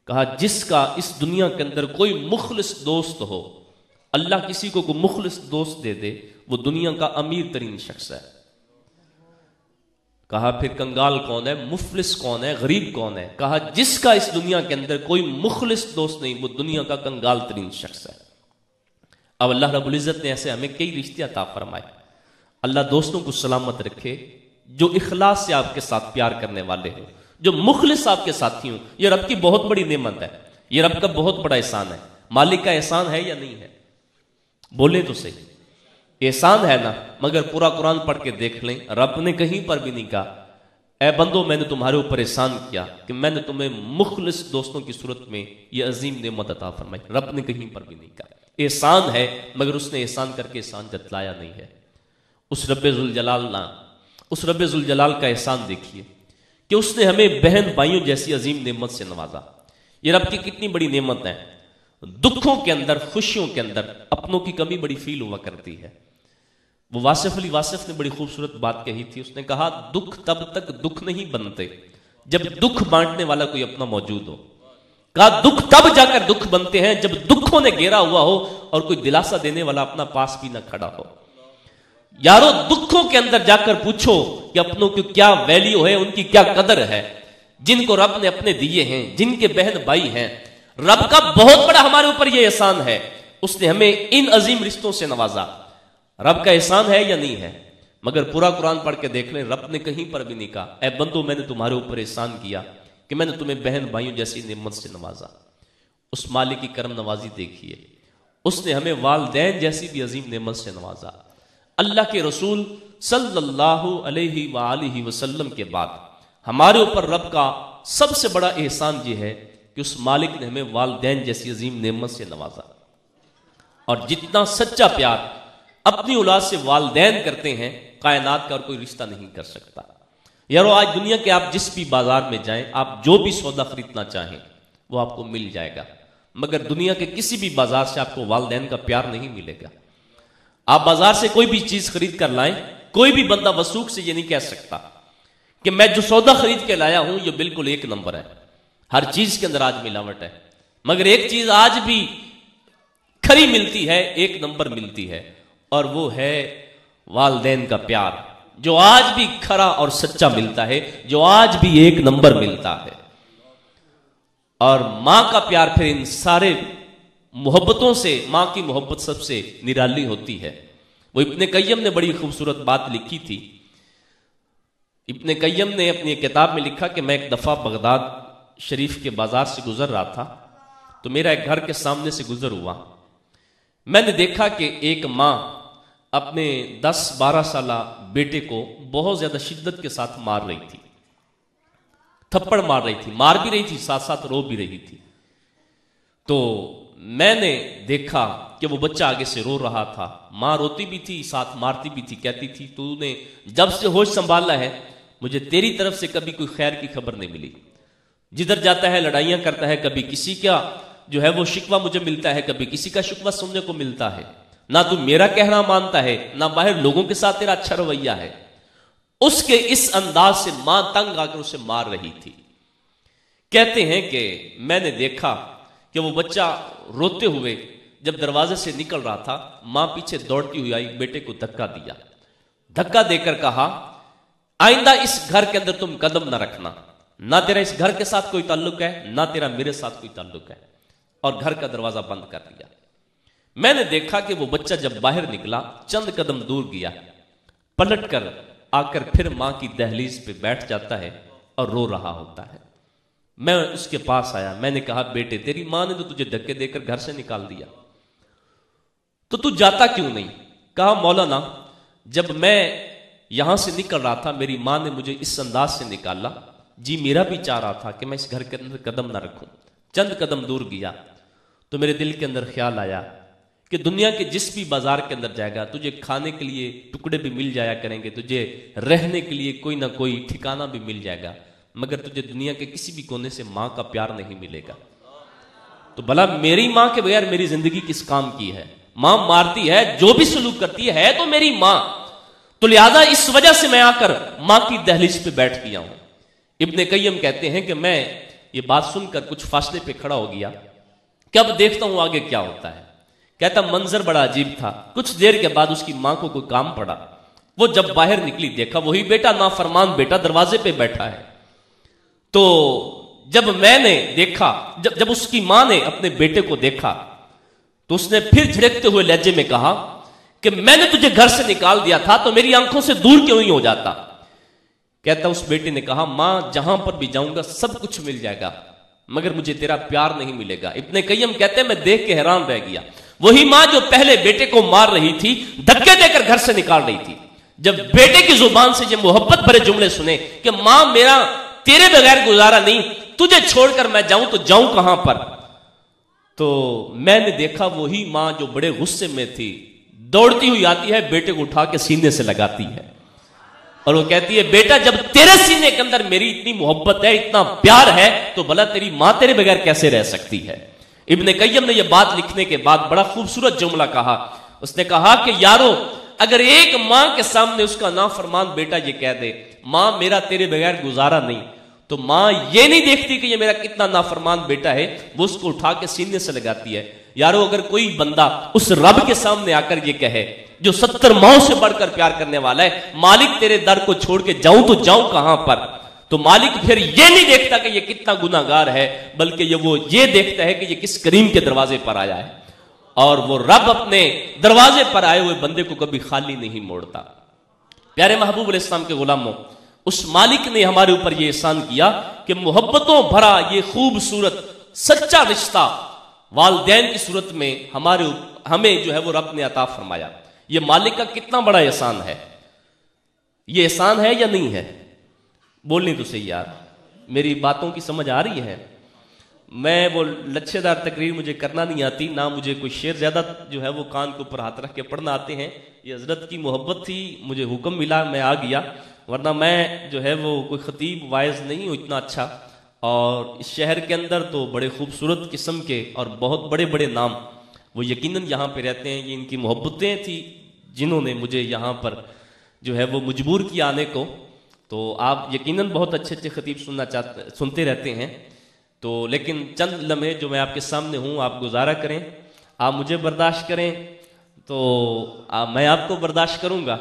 کہا جس کا اس دنیا کے اندر کوئی مخلص دوست ہو، اللہ کسی کو کوئی مخلص دوست دے دے، وہ دنیا کا امیر ترین شخص ہے۔ کہا پھر کنگال کون ہے، مفلس کون ہے، غریب کون ہے؟ کہا جس کا اس دنیا کے اندر کوئی مخلص دوست نہیں، وہ دنیا کا کنگال ترین شخص ہے۔ اب اللہ رب العزت نے ایسے ہمیں کئی رشتے عطا فرمائے، اللہ دوستوں کو سلامت رکھے جو اخلاص سے آپ کے ساتھ پیار کرنے والے ہوں، جو مخلص آپ کے ساتھی ہوں۔ یہ رب کی بہت بڑی نعمت ہے، یہ رب کا بہت بڑا احسان ہے۔ مالک کا احسان ہے یا نہیں ہے؟ بولیں تو صحیح، احسان ہے نا؟ مگر پورا قرآن پڑھ کے دیکھ لیں، رب نے کہیں پر بھی نہیں کہا اے بندو میں نے تمہارے اوپر احسان کیا کہ میں نے تمہیں مخلص دوستوں کی صورت میں یہ عظیم نعمت عطا فرمائی۔ رب نے کہیں پر بھی نہیں کہا۔ احسان ہے مگر اس نے احسان کر کے احسان جتلایا نہیں ہے۔ اس رب ذوالجلال کا احسان دیکھیے کہ اس نے ہمیں بہن بھائیوں جیسی عظیم نعمت سے نوازا۔ یہ رب کی کتنی بڑی نعمت ہے۔ دکھوں کے اندر، خوشیوں کے اندر اپنوں کی کمی بڑی فیل ہوا کرتی ہے۔ وہ واصف علی واصف نے بڑی خوبصورت بات کہی تھی، اس نے کہا دکھ تب تک دکھ نہیں بنتے جب دکھ بانٹنے والا کوئی اپنا موجود ہو۔ کہا دکھ تب جا کر دکھ بنتے ہیں جب دکھوں نے گھیرا ہوا ہو اور کوئی دلاسا دینے والا اپنا پاس بھی نہ کھڑا ہو۔ یارو دکھوں کے اندر جا کر پوچھو کہ اپنوں کی کیا ویلیو ہے، ان کی کیا قدر ہے، جن کو رب نے اپنے دیے ہیں، جن کے بہن بھائی ہیں۔ رب کا بہت بڑا ہمارے اوپر یہ احسان ہے، اس نے ہمیں ان عظیم رشتوں سے نوازا۔ رب کا احسان ہے یا نہیں ہے؟ مگر پورا قرآن پڑھ کے دیکھ لیں، رب نے کہیں پر بھی نہیں کہا اے بندو میں نے تمہارے اوپر احسان کیا کہ میں نے تمہیں بہن بھائیوں جیسی نعمت سے نوازا۔ اس مالک کی کرم نوازی دیکھیے، اس نے ہمیں والدین جیسی بھی عظیم نعمت سے نوازا۔ اللہ کے رسول صلی اللہ علیہ وآلہ وسلم کے بعد ہمارے اوپر رب کا سب سے بڑا احسان یہ ہے کہ اس مالک نے ہمیں والدین جیسی عظیم نعمت سے نوازا۔ اور جتنا سچا پیار اپنی اولاد سے والدین کرتے ہیں، کائنات کا اور کوئی رشتہ نہیں کر سکتا۔ یارو آج دنیا کے آپ جس بھی بازار میں جائیں، آپ جو بھی سودا خریدنا چاہیں وہ آپ کو مل جائے گا، مگر دنیا کے کسی بھی بازار سے آپ کو والدین کا پیار نہیں ملے گا۔ آپ بازار سے کوئی بھی چیز خرید کر لائیں، کوئی بھی بندہ وثوق سے یہ نہیں کہہ سکتا کہ میں جو سودا خرید کے لایا ہوں یہ بالکل ایک نمبر ہے، ہر چیز کے اندر آج ملاوٹ ہے، مگر ایک چیز آج بھی کھری ملتی ہے، ایک نمبر ملتی ہے، اور وہ ہے والدین کا پیار، جو آج بھی کھرا اور سچا ملتا ہے، جو آج بھی ایک نمبر ملتا ہے۔ اور ماں کا پیار پھر ان سارے محبتوں سے، ماں کی محبت سب سے نرالی ہوتی ہے۔ وہ ابن قیم نے بڑی خوبصورت بات لکھی تھی۔ ابن قیم نے اپنی کتاب میں لکھا کہ میں ایک دفعہ بغداد شریف کے بازار سے گزر رہا تھا تو میرا ایک گھر کے سامنے سے گزر ہوا، میں نے دیکھا کہ ایک ماں اپنے 10-12 سالہ بیٹے کو بہت زیادہ شدت کے ساتھ مار رہی تھی، تھپڑ مار رہی تھی، مار بھی رہی تھی، ساتھ ساتھ رو بھی رہی تھی۔ تو میں نے دیکھا کہ وہ بچہ آگے سے رو رہا تھا، ماں روتی بھی تھی ساتھ مارتی بھی تھی، کہتی تھی تو نے جب سے ہوش سنبھالا ہے مجھے تیری طرف سے کبھی کوئی خیر کی خبر نہیں ملی، جدھر جاتا ہے لڑائیاں کرتا ہے، کبھی کسی کا جو ہے وہ شکوہ مجھے ملتا ہے، کبھی کسی کا شکوہ سننے کو ملتا ہے، نہ تو میرا کہنا مانتا ہے، نہ باہر لوگوں کے ساتھ تیرا اچھا رویہ ہے۔ اس کے اس انداز سے ماں تنگ آ کر اسے مار رہی تھی۔ کہتے ہیں کہ میں نے دیکھا کہ وہ بچہ روتے ہوئے جب دروازے سے نکل رہا تھا، ماں پیچھے دوڑتی ہوئی آئی، بیٹے کو دھکا دیا، دھکا دے کر کہا آئندہ اس گھر کے اندر تم قدم نہ رکھنا، نہ تیرا اس گھر کے ساتھ کوئی تعلق ہے، نہ تیرا میرے ساتھ کوئی تعلق ہے، اور گھر کا دروازہ بند کر دیا۔ میں نے دیکھا کہ وہ بچہ جب باہر نکلا چند قدم دور گیا، پلٹ کر آ کر پھر ماں کی دہلیز پہ بیٹھ جاتا ہے اور رو رہا ہوتا ہے۔ میں اس کے پاس آیا، میں نے کہا بیٹے تیری ماں نے تو تجھے دھکے دے کر گھر سے نکال دیا، تو جاتا کیوں نہیں؟ کہا مولانا جب میں یہاں سے نکل رہا تھا میری ماں نے مجھے اس انداز سے نکالا، جی میرا بھی چاہ رہا تھا کہ میں اس گھر کے اندر قدم نہ رکھوں۔ چند قدم دور گیا تو میرے دل کے اندر خیال آیا کہ دنیا کے جس بھی بازار کے اندر جائے گا تجھے کھانے کے لیے ٹکڑے بھی مل جایا کریں گے، تجھے رہنے کے لیے کوئی نہ کوئی ٹھکانہ بھی مل جائے گا، مگر تجھے دنیا کے کسی بھی کونے سے ماں کا پیار نہیں ملے گا۔ تو بھلا میری ماں کے بغیر میری زندگی کس کام کی ہے؟ ماں مارتی ہے، جو بھی سلوک کرتی ہے تو میری ماں، تو لہذا اس وجہ سے میں آ کر ماں کی دہلیز پہ بیٹھ گیا ہوں۔ ابن قیم کہتے ہیں کہ میں یہ بات سن کر کچھ فاصلے پہ کھڑا ہو گیا کہ اب دیکھتا ہوں آگے کیا ہوتا ہے۔ کہتا منظر بڑا عجیب تھا، کچھ دیر کے بعد اس کی ماں کو کوئی کام پڑا، وہ جب باہر نکلی دیکھا وہی بیٹا، نافرمان بیٹا دروازے پہ بیٹھا ہے۔ تو جب میں نے دیکھا، جب اس کی ماں نے اپنے بیٹے کو دیکھا تو اس نے پھر جھڑکتے ہوئے لہجے میں کہا کہ میں نے تجھے گھر سے نکال دیا تھا تو میری آنکھوں سے دور کیوں نہیں ہو جاتا؟ کہتا اس بیٹے نے کہا ماں جہاں پر بھی جاؤں گا سب کچھ مل جائے گا مگر مجھے تیرا پیار نہیں ملے گا۔ ابن قیم کہتے ہیں میں دیکھ کے حیران رہ گیا، وہی ماں جو پہلے بیٹے کو مار رہی تھی، دھکے دے کر گھر سے نکال رہی تھی، جب بیٹے کی زبان سے یہ محبت بھرے جملے سنے کہ ماں میرا تیرے بغیر گزارا نہیں، تجھے چھوڑ کر میں جاؤں تو جاؤں کہاں پر؟ تو میں نے دیکھا وہی ماں جو بڑے غصے میں تھی دوڑتی ہوئی آتی ہے، بیٹے کو اٹھا کے سینے سے لگاتی ہے اور وہ کہتی ہے بیٹا جب تیرے سینے کے اندر میری اتنی محبت ہے، اتنا پیار ہے، تو بھلا تیری ماں تیرے بغیر کیسے رہ سکتی ہے؟ ابن قیم نے یہ بات لکھنے کے بعد بڑا خوبصورت جملہ کہا، اس نے کہا کہ یارو اگر ایک ماں کے سامنے اس کا نافرمان بیٹا یہ کہہ دے ماں میرا تیرے بغیر گزارا نہیں، تو ماں یہ نہیں دیکھتی کہ یہ میرا کتنا نافرمان بیٹا ہے، وہ اس کو اٹھا کے سینے سے لگاتی ہے۔ یارو اگر کوئی بندہ اس رب کے سامنے آ کر یہ کہے جو 70 ماؤں سے بڑھ کر پیار کرنے والا ہے مالک تیرے در کو چھوڑ کے جاؤں تو جاؤں کہاں پر، تو مالک پھر یہ نہیں دیکھتا کہ یہ کتنا گناہگار ہے، بلکہ وہ یہ دیکھتا ہے کہ یہ کس کریم کے دروازے پر آیا ہے، اور وہ رب اپنے دروازے پر آئے ہوئے بندے کو کبھی خالی نہیں موڑتا۔ پیارے محبوب علیہ السلام کے غلاموں، اس مالک نے ہمارے اوپر یہ احسان کیا کہ محبتوں بھرا یہ خوبصورت سچا رشتہ والدین کی صورت میں ہمیں جو ہے وہ رب نے عطا فرمایا۔ یہ مالک کا کتنا بڑا احسان ہے، یہ احسان ہے یا نہیں ہے؟ بولنی تو صحیح یار، میری باتوں کی سمجھ آ رہی ہے؟ میں وہ لچھے دار تقریر مجھے کرنا نہیں آتی، نہ مجھے کوئی شعر زیادہ جو ہے وہ کان کے اوپر ہاتھ رکھ کے پڑھنا آتے ہیں، یہ حضرت کی محبت تھی، مجھے حکم ملا میں آ گیا، ورنہ میں جو ہے وہ کوئی خطیب وائز نہیں ہوں اتنا اچھا، اور اس شہر کے اندر تو بڑے خوبصورت قسم کے اور بہت بڑے بڑے نام وہ یقیناً یہاں پہ رہتے ہیں، یہ ان کی محبتیں تھیں جنہوں نے مجھے یہاں پر جو ہے وہ مجبور کیا آنے کو، تو آپ یقیناً بہت اچھے اچھے خطیب سنتے رہتے ہیں، تو لیکن چند لمحے جو میں آپ کے سامنے ہوں آپ گزارا کریں، آپ مجھے برداشت کریں تو میں آپ کو برداشت کروں گا۔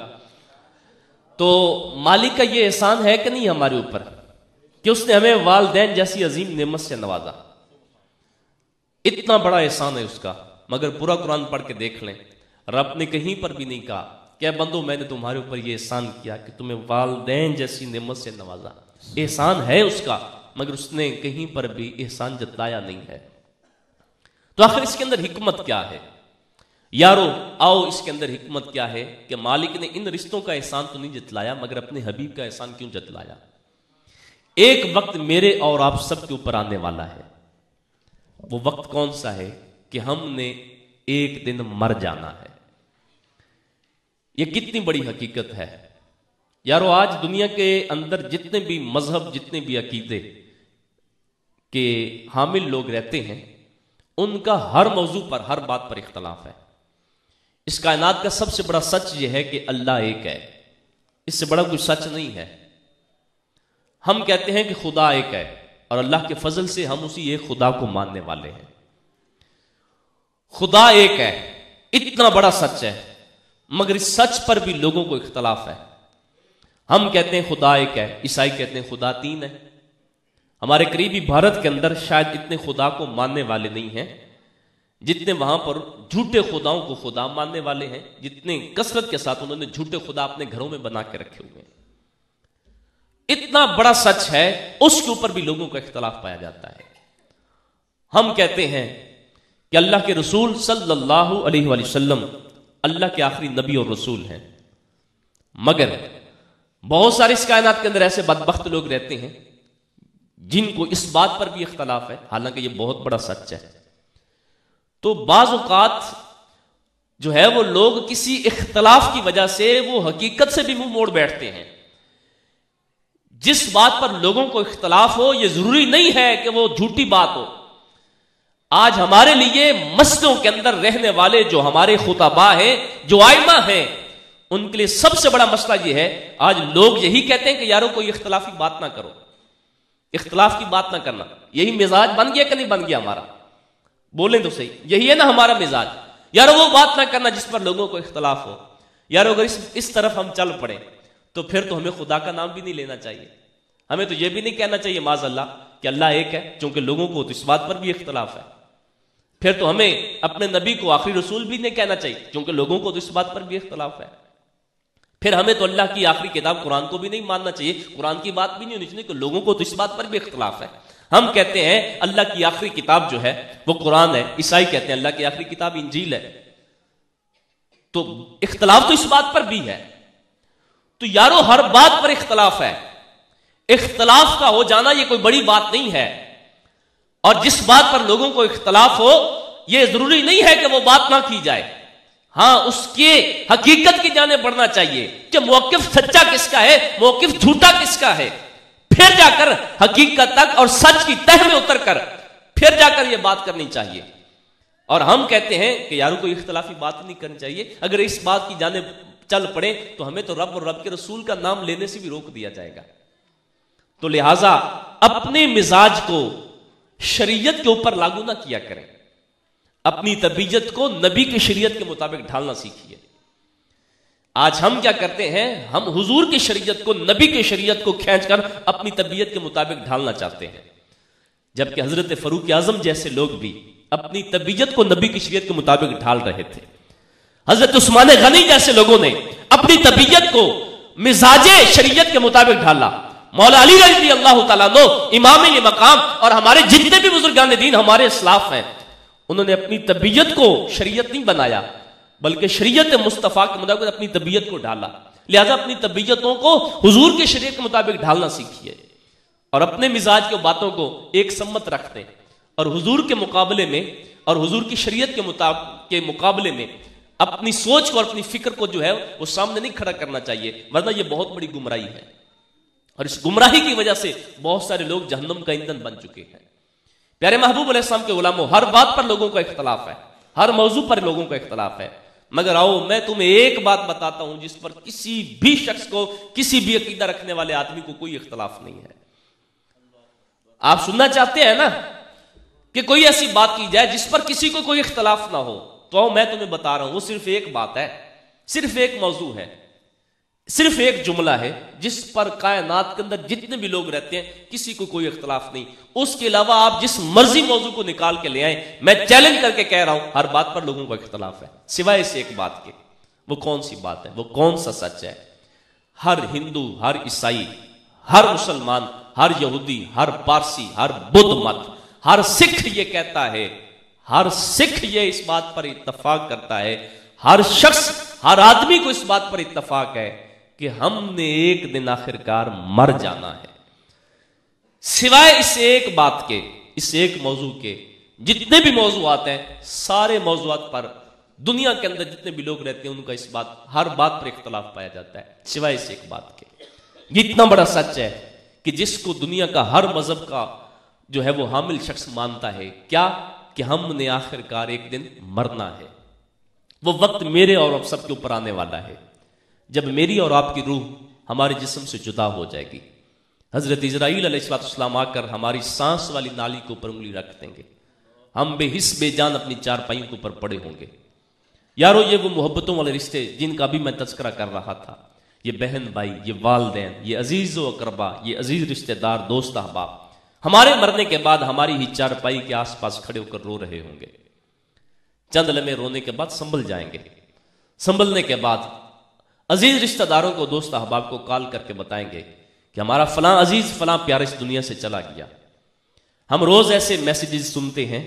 تو مالک کا یہ احسان ہے کہ نہیں ہمارے اوپر کہ اس نے ہمیں والدین جیسی عظیم نعمت سے نوازا؟ اتنا بڑا احسان ہے اس کا، مگر پورا قرآن پڑھ کے دیکھ لیں، رب نے کہیں پر بھی نہیں کہا کہ بندو میں نے تمہارے اوپر یہ احسان کیا کہ تمہیں والدین جیسی نعمت سے نوازا۔ احسان ہے اس کا، مگر اس نے کہیں پر بھی احسان جتلایا نہیں ہے۔ تو آخر اس کے اندر حکمت کیا ہے یارو؟ آؤ اس کے اندر حکمت کیا ہے کہ مالک نے ان رشتوں کا احسان تو نہیں جتلایا، مگر اپنے حبیب کا احسان کیوں جتلایا؟ ایک وقت میرے اور آپ سب کے اوپر آنے والا ہے، وہ وقت کون سا ہے کہ ہم نے ایک دن مر جانا ہے۔ یہ کتنی بڑی حقیقت ہے یارو! آج دنیا کے اندر جتنے بھی مذہب، جتنے بھی عقیدے کے حامل لوگ رہتے ہیں، ان کا ہر موضوع پر، ہر بات پر اختلاف ہے۔ اس کائنات کا سب سے بڑا سچ یہ ہے کہ اللہ ایک ہے، اس سے بڑا کوئی سچ نہیں ہے۔ ہم کہتے ہیں کہ خدا ایک ہے، اور اللہ کے فضل سے ہم اسی ایک خدا کو ماننے والے ہیں۔ خدا ایک ہے، اتنا بڑا سچ ہے، مگر اس سچ پر بھی لوگوں کو اختلاف ہے۔ ہم کہتے ہیں خدا ایک ہے، عیسائی کہتے ہیں خدا تین ہے۔ ہمارے قریبی بھارت کے اندر شاید اتنے خدا کو ماننے والے نہیں ہیں جتنے وہاں پر جھوٹے خداؤں کو خدا ماننے والے ہیں، جتنے کثرت کے ساتھ انہوں نے جھوٹے خدا اپنے گھروں میں بنا کے رکھے ہوئے ہیں۔ اتنا بڑا سچ ہے، اس کے اوپر بھی لوگوں کا اختلاف پایا جاتا ہے۔ ہم کہتے ہیں کہ اللہ کے رسول صلی اللہ علیہ وآلہ وسلم اللہ کے آخری نبی اور رسول ہیں، مگر بہت سارے اس کائنات کے اندر ایسے بدبخت لوگ رہتے ہیں جن کو اس بات پر بھی اختلاف ہے، حالانکہ یہ بہت بڑا سچ ہے۔ تو بعض اوقات جو ہے وہ لوگ کسی اختلاف کی وجہ سے وہ حقیقت سے بھی منہ موڑ بیٹھتے ہیں۔ جس بات پر لوگوں کو اختلاف ہو یہ ضروری نہیں ہے کہ وہ جھوٹی بات ہو۔ آج ہمارے لیے مسجدوں کے اندر رہنے والے جو ہمارے خطباء ہیں، جو ائمہ ہیں، ان کے لیے سب سے بڑا مسئلہ یہ ہے، آج لوگ یہی کہتے ہیں کہ یارو کوئی اختلافی بات نہ کرو، اختلاف کی بات نہ کرنا۔ یہی مزاج بن گیا کہ نہیں بن گیا ہمارا؟ بولیں تو صحیح، یہی ہے نا ہمارا مزاج، یارو وہ بات نہ کرنا جس پر لوگوں کو اختلاف ہو۔ یارو اگر اس طرف ہم چل پڑے تو پھر تو ہمیں خدا کا نام بھی نہیں لینا چاہیے، ہمیں تو یہ بھی نہیں کہنا چاہیے معاذ اللہ کہ اللہ ایک ہے، چونکہ لوگوں کو تو اس بات پر بھی اختلاف ہے۔ پھر تو ہمیں اپنے نبی کو آخری رسول بھی نہیں کہنا چاہیے، چونکہ لوگوں کو تو اس بات پر بھی اختلاف ہے۔ پھر ہمیں تو اللہ کی آخری کتاب قرآن کو بھی نہیں ماننا چاہیے، قرآن کی بات بھی نہیں ہونی چاہیے کہ لوگوں کو تو اس بات پر بھی اختلاف ہے۔ ہم کہتے ہیں اللہ کی آخری کتاب جو ہے وہ قرآن ہے، عیسائی کہتے ہیں اللہ کی آخری کتاب انجیل ہے۔ تو اختلاف تو اس بات پر بھی ہے۔ تو یارو ہر بات پر اختلاف ہے، اختلاف کا ہو جانا یہ کوئی بڑی بات نہیں ہے، اور جس بات پر لوگوں کو اختلاف ہو یہ ضروری نہیں ہے کہ وہ بات نہ کی جائے۔ ہاں اس کے حقیقت کی جانب بڑھنا چاہیے کہ موقف سچا کس کا ہے، موقف جھوٹا کس کا ہے، پھر جا کر حقیقت تک اور سچ کی تہ میں اتر کر پھر جا کر یہ بات کرنی چاہیے۔ اور ہم کہتے ہیں کہ یارو کوئی اختلافی بات نہیں کرنی چاہیے، اگر اس بات کی جانب چل پڑے تو ہمیں تو رب اور رب کے رسول کا نام لینے سے بھی روک دیا جائے گا۔ تو لہٰذا اپنے مزاج کو شریعت کے اوپر لاگو نہ کیا کریں، اپنی طبیعت کو نبی کی شریعت کے مطابق ڈھالنا سیکھیے۔ آج ہم کیا کرتے ہیں، ہم حضور کی شریعت کو، نبی کی شریعت کو کھینچ کر اپنی طبیعت کے مطابق ڈھالنا چاہتے ہیں، جبکہ حضرت فاروق اعظم جیسے لوگ بھی اپنی طبیعت کو نبی کی شریعت کے مطابق ڈھال رہے تھے۔ حضرت عثمان غنی جیسے لوگوں نے اپنی طبیعت کو مزاج شریعت کے مطابق ڈھالا۔ مولا علی رضی اللہ تعالیٰ عنہ امام مقام اور ہمارے جتنے بھی بزرگان دین ہمارے اسلاف ہیں، انہوں نے اپنی طبیعت کو شریعت نہیں بنایا بلکہ شریعت مصطفیٰ کے مطابق اپنی طبیعت کو ڈھالا۔ لہذا اپنی طبیعتوں کو حضور کے شریعت کے مطابق ڈھالنا سیکھیے، اور اپنے مزاج کے باتوں کو ایک سمت رکھتے ہیں، اور حضور کے مقابلے میں اور حضور کی شریعت کے مقابلے میں اپنی سوچ کو اور اپنی فکر کو جو ہے وہ سامنے نہیں کھڑا کرنا چاہیے، ورنہ یہ بہت بڑی گمراہی ہے، اور اس گمراہی کی وجہ سے بہت سارے لوگ جہنم کا ایندھن بن چکے ہیں۔ پیارے محبوب علیہ السلام کے غلاموں، ہر بات پر لوگوں کا اختلاف ہے، ہر موضوع پر لوگوں کا اختلاف ہے، مگر آؤ میں تمہیں ایک بات بتاتا ہوں جس پر کسی بھی شخص کو، کسی بھی عقیدہ رکھنے والے آدمی کو کوئی اختلاف نہیں ہے۔ آپ سننا چاہتے ہیں نا کہ کوئی ایسی بات کی جائے جس پر کسی کو کوئی اختلاف نہ ہو، تو آؤ میں تمہیں بتا رہا ہوں، وہ صرف ایک بات ہے، صرف ایک موضوع ہے، صرف ایک جملہ ہے جس پر کائنات کے اندر جتنے بھی لوگ رہتے ہیں کسی کو کوئی اختلاف نہیں۔ اس کے علاوہ آپ جس مرضی موضوع کو نکال کے لے آئیں، میں چیلنج کر کے کہہ رہا ہوں ہر بات پر لوگوں کو اختلاف ہے، سوائے اس ایک بات کے۔ وہ کون سی بات ہے؟ وہ کون سا سچ ہے؟ ہر ہندو، ہر عیسائی، ہر مسلمان، ہر یہودی، ہر پارسی، ہر بدھ مت، ہر سکھ یہ کہتا ہے، ہر سکھ یہ اس بات پر اتفاق کرتا ہے، ہر شخص، ہر آدمی کو اس بات پر اتفاق ہے کہ ہم نے ایک دن آخرکار مر جانا ہے۔ سوائے اس ایک بات کے، اس ایک موضوع کے، جتنے بھی موضوعات ہیں سارے موضوعات پر دنیا کے اندر جتنے بھی لوگ رہتے ہیں ان کا اس بات، ہر بات پر اختلاف پایا جاتا ہے سوائے اس ایک بات کے۔ یہ اتنا بڑا سچ ہے کہ جس کو دنیا کا ہر مذہب کا جو ہے وہ حامل شخص مانتا ہے، کیا کہ ہم نے آخرکار ایک دن مرنا ہے۔ وہ وقت میرے اور آپ سب کے اوپر آنے والا ہے جب میری اور آپ کی روح ہمارے جسم سے جدا ہو جائے گی۔ حضرت اسرائیل علیہ السلام آ کر ہماری سانس والی نالی کے اوپر انگلی رکھ دیں گے، ہم بے حس بے جان اپنی چارپائیوں کے اوپر پڑے ہوں گے۔ یارو یہ وہ محبتوں والے رشتے جن کا بھی میں تذکرہ کر رہا تھا، یہ بہن بھائی، یہ والدین، یہ عزیز و اقربا، یہ عزیز رشتہ دار، دوست احباب ہمارے مرنے کے بعد ہماری ہی چارپائی کے آس پاس کھڑے ہو کر رو رہے ہوں گے۔ چند لمحے رونے کے بعد سنبھل جائیں گے، سنبھلنے کے بعد عزیز رشتہ داروں کو، دوست احباب کو کال کر کے بتائیں گے کہ ہمارا فلاں عزیز، فلاں پیارا اس دنیا سے چلا گیا۔ ہم روز ایسے میسیجز سنتے ہیں،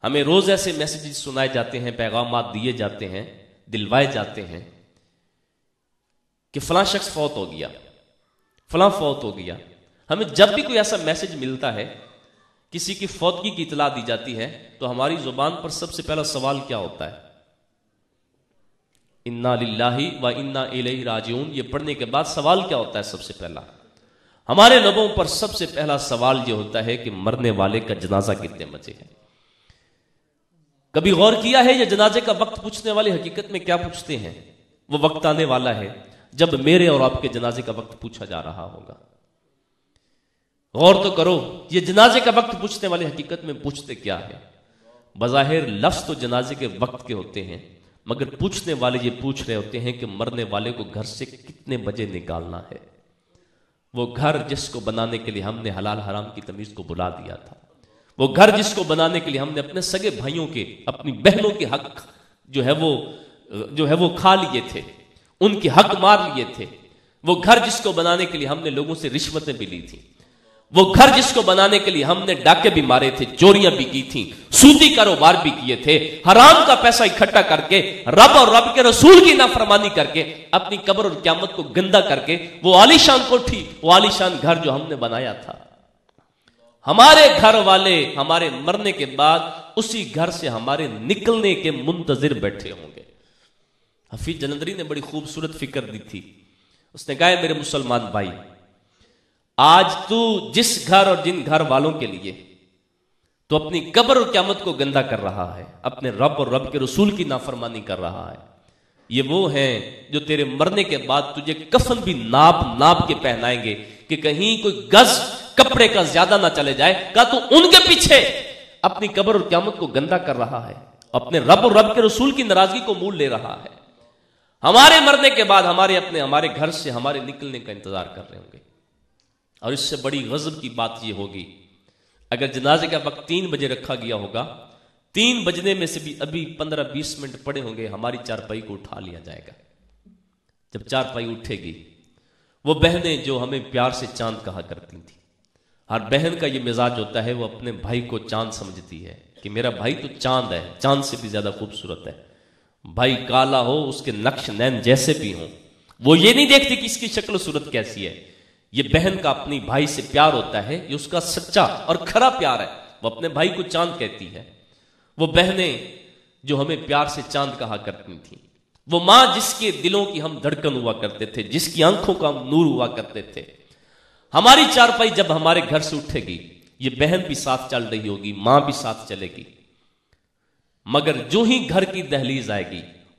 ہمیں روز ایسے میسیجز سنائے جاتے ہیں، پیغامات دیے جاتے ہیں، دلوائے جاتے ہیں کہ فلاں شخص فوت ہو گیا، فلاں فوت ہو گیا۔ ہمیں جب بھی کوئی ایسا میسج ملتا ہے، کسی کی فوتگی کی اطلاع دی جاتی ہے، تو ہماری زبان پر سب سے پہلا سوال کیا ہوتا ہے؟ انا للہ و انا الیہ راجعون۔ یہ پڑھنے کے بعد سوال کیا ہوتا ہے؟ سب سے پہلا ہمارے لبوں پر سب سے پہلا سوال یہ ہوتا ہے کہ مرنے والے کا جنازہ کتنے بجے ہے؟ کبھی غور کیا ہے یہ جنازے کا وقت پوچھنے والے حقیقت میں کیا پوچھتے ہیں؟ وہ وقت آنے والا ہے جب میرے اور آپ کے جنازے کا وقت پوچھا جا رہا ہوگا۔ غور تو کرو، یہ جنازے کا وقت پوچھنے والے حقیقت میں پوچھتے کیا ہے؟ بظاہر لفظ تو جنازے کے وقت کے ہوتے ہیں، مگر پوچھنے والے یہ پوچھ رہے ہوتے ہیں کہ مرنے والے کو گھر سے کتنے بجے نکالنا ہے۔ وہ گھر جس کو بنانے کے لیے ہم نے حلال حرام کی تمیز کو بلا دیا تھا، وہ گھر جس کو بنانے کے لیے ہم نے اپنے سگے بھائیوں کے، اپنی بہنوں کے حق جو ہے وہ کھا لیے تھے، ان کے حق مار لیے تھے، وہ گھر جس کو بنانے کے لیے ہم نے لوگوں سے رشوتیں بھی لی تھی، وہ گھر جس کو بنانے کے لیے ہم نے ڈاکے بھی مارے تھے، چوریاں بھی کی تھیں، سودی کاروبار بھی کیے تھے، حرام کا پیسہ اکٹھا کر کے، رب اور رب کے رسول کی نافرمانی کر کے، اپنی قبر اور قیامت کو گندا کر کے، وہ عالیشان کوٹھی، وہ عالیشان گھر جو ہم نے بنایا تھا، ہمارے گھر والے ہمارے مرنے کے بعد اسی گھر سے ہمارے نکلنے کے منتظر بیٹھے ہوں گے۔ حفیظ جلندری نے بڑی خوبصورت فکر دی تھی، اس نے کہا ہے میرے مسلمان بھائی، آج تو جس گھر اور جن گھر والوں کے لیے تو اپنی قبر اور قیامت کو گندا کر رہا ہے، اپنے رب اور رب کے رسول کی نافرمانی کر رہا ہے، یہ وہ ہیں جو تیرے مرنے کے بعد تجھے کفن بھی ناپ کے پہنائیں گے کہ کہیں کوئی گز کپڑے کا زیادہ نہ چلے جائے۔ کہا تو ان کے پیچھے اپنی قبر اور قیامت کو گندا کر رہا ہے، اپنے رب اور رب کے رسول کی ناراضگی کو مول لے رہا ہے۔ ہمارے مرنے کے بعد ہمارے گھر سے ہمارے نکلنے کا انتظار کر رہے ہوں گے۔ اور اس سے بڑی غضب کی بات یہ ہوگی، اگر جنازے کا وقت 3 بجے رکھا گیا ہوگا، 3 بجنے میں سے بھی ابھی 15-20 منٹ پڑے ہوں گے، ہماری چارپائی کو اٹھا لیا جائے گا۔ جب چارپائی اٹھے گی، وہ بہنیں جو ہمیں پیار سے چاند کہا کرتی تھیں، ہر بہن کا یہ مزاج ہوتا ہے، وہ اپنے بھائی کو چاند سمجھتی ہے کہ میرا بھائی تو چاند ہے، چاند سے بھی زیادہ خوبصورت ہے۔ بھائی کالا ہو، اس کے نقش نین جیسے بھی ہوں، وہ یہ نہیں دیکھتی کہ اس کی شکل و صورت کیسی ہے۔ یہ بہن کا اپنی بھائی سے پیار ہوتا ہے، یہ اس کا سچا اور کھرا پیار ہے، وہ اپنے بھائی کو چاند کہتی ہے۔ وہ بہنیں جو ہمیں پیار سے چاند کہا کرتی تھیں، وہ ماں جس کے دلوں کی ہم دھڑکن ہوا کرتے تھے، جس کی آنکھوں کا ہم نور ہوا کرتے تھے، ہماری چارپائی جب ہمارے گھر سے اٹھے گی، یہ بہن بھی ساتھ چل رہی ہوگی، ماں بھی ساتھ چلے گی، مگر جو ہی گھر کی دہلیز آئے گی،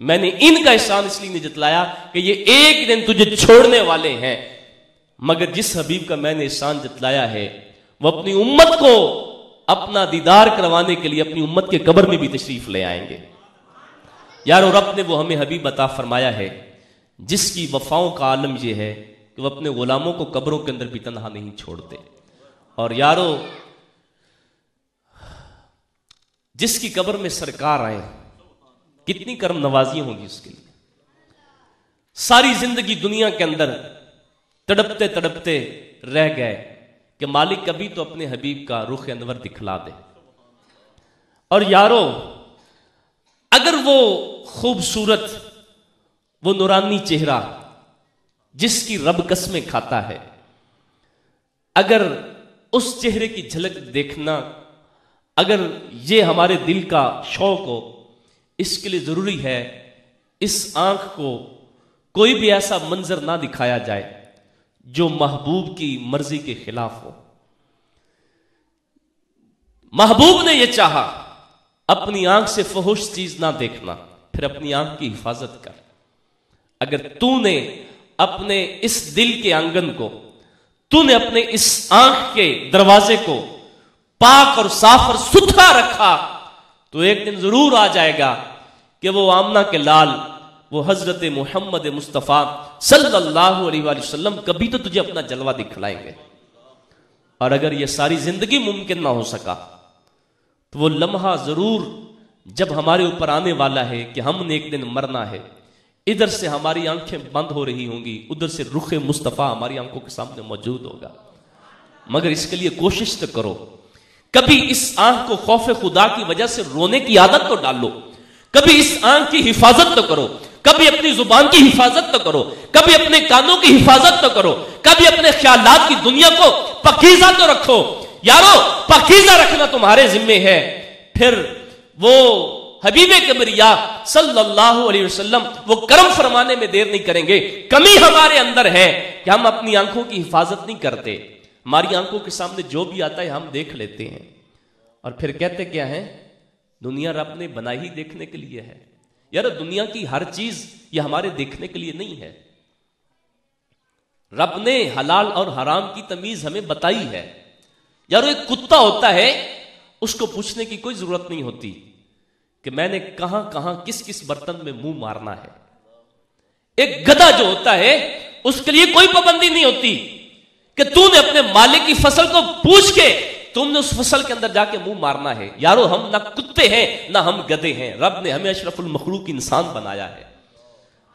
میں نے ان کا احسان اس لیے نہیں جتلایا کہ یہ ایک دن تجھے چھوڑنے والے ہیں، مگر جس حبیب کا میں نے احسان جتلایا ہے وہ اپنی امت کو اپنا دیدار کروانے کے لیے اپنی امت کے قبر میں بھی تشریف لے آئیں گے۔ یارو رب نے وہ ہمیں حبیب عطا فرمایا ہے جس کی وفاؤں کا عالم یہ ہے کہ وہ اپنے غلاموں کو قبروں کے اندر بھی تنہا نہیں چھوڑتے۔ اور یارو جس کی قبر میں سرکار آئے کتنی کرم نوازیاں ہوں گی اس کے لیے۔ ساری زندگی دنیا کے اندر تڑپتے تڑپتے رہ گئے کہ مالک کبھی تو اپنے حبیب کا رخ انور دکھلا دے۔ اور یارو اگر وہ خوبصورت، وہ نورانی چہرہ جس کی رب قسمیں کھاتا ہے، اگر اس چہرے کی جھلک دیکھنا، اگر یہ ہمارے دل کا شوق ہو، اس کے لیے ضروری ہے اس آنکھ کو کوئی بھی ایسا منظر نہ دکھایا جائے جو محبوب کی مرضی کے خلاف ہو۔ محبوب نے یہ چاہا اپنی آنکھ سے فحش چیز نہ دیکھنا، پھر اپنی آنکھ کی حفاظت کر۔ اگر تو نے اپنے اس دل کے آنگن کو، تو نے اپنے اس آنکھ کے دروازے کو پاک اور صاف اور ستھرا رکھا تو ایک دن ضرور آ جائے گا کہ وہ آمنہ کے لال، وہ حضرت محمد مصطفیٰ صلی اللہ علیہ وآلہ وسلم کبھی تو تجھے اپنا جلوہ دکھلائیں گے۔ اور اگر یہ ساری زندگی ممکن نہ ہو سکا تو وہ لمحہ ضرور جب ہمارے اوپر آنے والا ہے کہ ہم نے ایک دن مرنا ہے، ادھر سے ہماری آنکھیں بند ہو رہی ہوں گی، ادھر سے رخ مصطفیٰ ہماری آنکھوں کے سامنے موجود ہوگا۔ مگر اس کے لیے کوشش تو کرو، کبھی اس آنکھ کو خوف خدا کی وجہ سے رونے کی عادت تو ڈالو، کبھی اس آنکھ کی حفاظت تو کرو، کبھی اپنی زبان کی حفاظت تو کرو، کبھی اپنے کانوں کی حفاظت تو کرو، کبھی اپنے خیالات کی دنیا کو پاکیزہ تو رکھو۔ یارو پاکیزہ رکھنا تمہارے ذمہ ہے، پھر وہ حبیب کبریا صلی اللہ علیہ وسلم وہ کرم فرمانے میں دیر نہیں کریں گے۔ کمی ہمارے اندر ہے کہ ہم اپنی آنکھوں کی حفاظت نہیں کرتے، ہماری آنکھوں کے سامنے جو بھی آتا ہے ہم دیکھ لیتے ہیں، اور پھر کہتے کیا ہیں، دنیا رب نے بنائی ہی دیکھنے کے لیے ہے۔ یار دنیا کی ہر چیز یہ ہمارے دیکھنے کے لیے نہیں ہے، رب نے حلال اور حرام کی تمیز ہمیں بتائی ہے۔ یار ایک کتا ہوتا ہے، اس کو پوچھنے کی کوئی ضرورت نہیں ہوتی کہ میں نے کہاں کہاں کس کس برتن میں منہ مارنا ہے۔ ایک گدھا جو ہوتا ہے اس کے لیے کوئی پابندی نہیں ہوتی کہ تو نے اپنے مالک کی فصل کو پوچھ کے تم نے اس فصل کے اندر جا کے منہ مارنا ہے۔ یارو ہم نہ کتے ہیں نہ ہم گدھے ہیں، رب نے ہمیں اشرف المخلوق انسان بنایا ہے،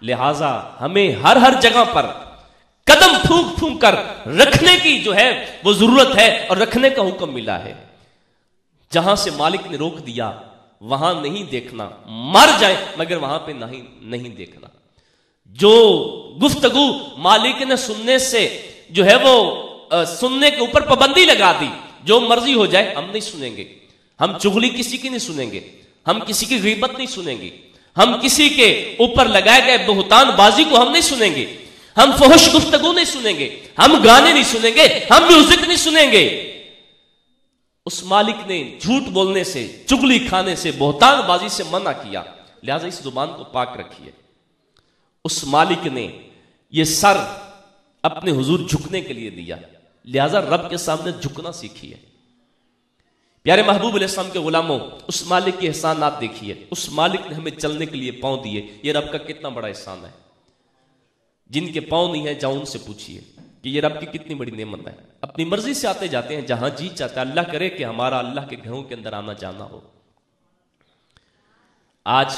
لہٰذا ہمیں ہر جگہ پر قدم پھونک پھونک کر رکھنے کی جو ہے وہ ضرورت ہے، اور رکھنے کا حکم ملا ہے۔ جہاں سے مالک نے روک دیا وہاں نہیں دیکھنا، مر جائے مگر وہاں پہ نہیں دیکھنا۔ جو گفتگو مالک نے سننے سے جو ہے وہ سننے کے اوپر پابندی لگا دی، جو مرضی ہو جائے ہم نہیں سنیں گے، ہم چغلی کسی کی نہیں سنیں گے، ہم کسی کی غیبت نہیں سنیں گے، ہم کسی کے اوپر لگائے گئے بہتان بازی کو ہم نہیں سنیں گے، ہم فحش گفتگو نہیں سنیں گے، ہم گانے نہیں سنیں گے، ہم میوزک نہیں سنیں گے۔ اس مالک نے جھوٹ بولنے سے، چغلی کھانے سے، بہتان بازی سے منع کیا، لہٰذا اس زبان کو پاک رکھیے۔ اس مالک نے یہ سر اپنے حضور جھکنے کے لیے دیا، لہٰذا رب کے سامنے جھکنا سیکھیے۔ پیارے محبوب علیہ السلام کے غلاموں، اس مالک کے احسانات دیکھیے، اس مالک نے ہمیں چلنے کے لیے پاؤں دیے، یہ رب کا کتنا بڑا احسان ہے۔ جن کے پاؤں نہیں ہے جاؤ ان سے پوچھیے کہ یہ رب کی کتنی بڑی نعمت ہے۔ اپنی مرضی سے آتے جاتے ہیں جہاں جی چاہتا ہے، اللہ کرے کہ ہمارا اللہ کے گھروں کے اندر آنا جانا ہو۔ آج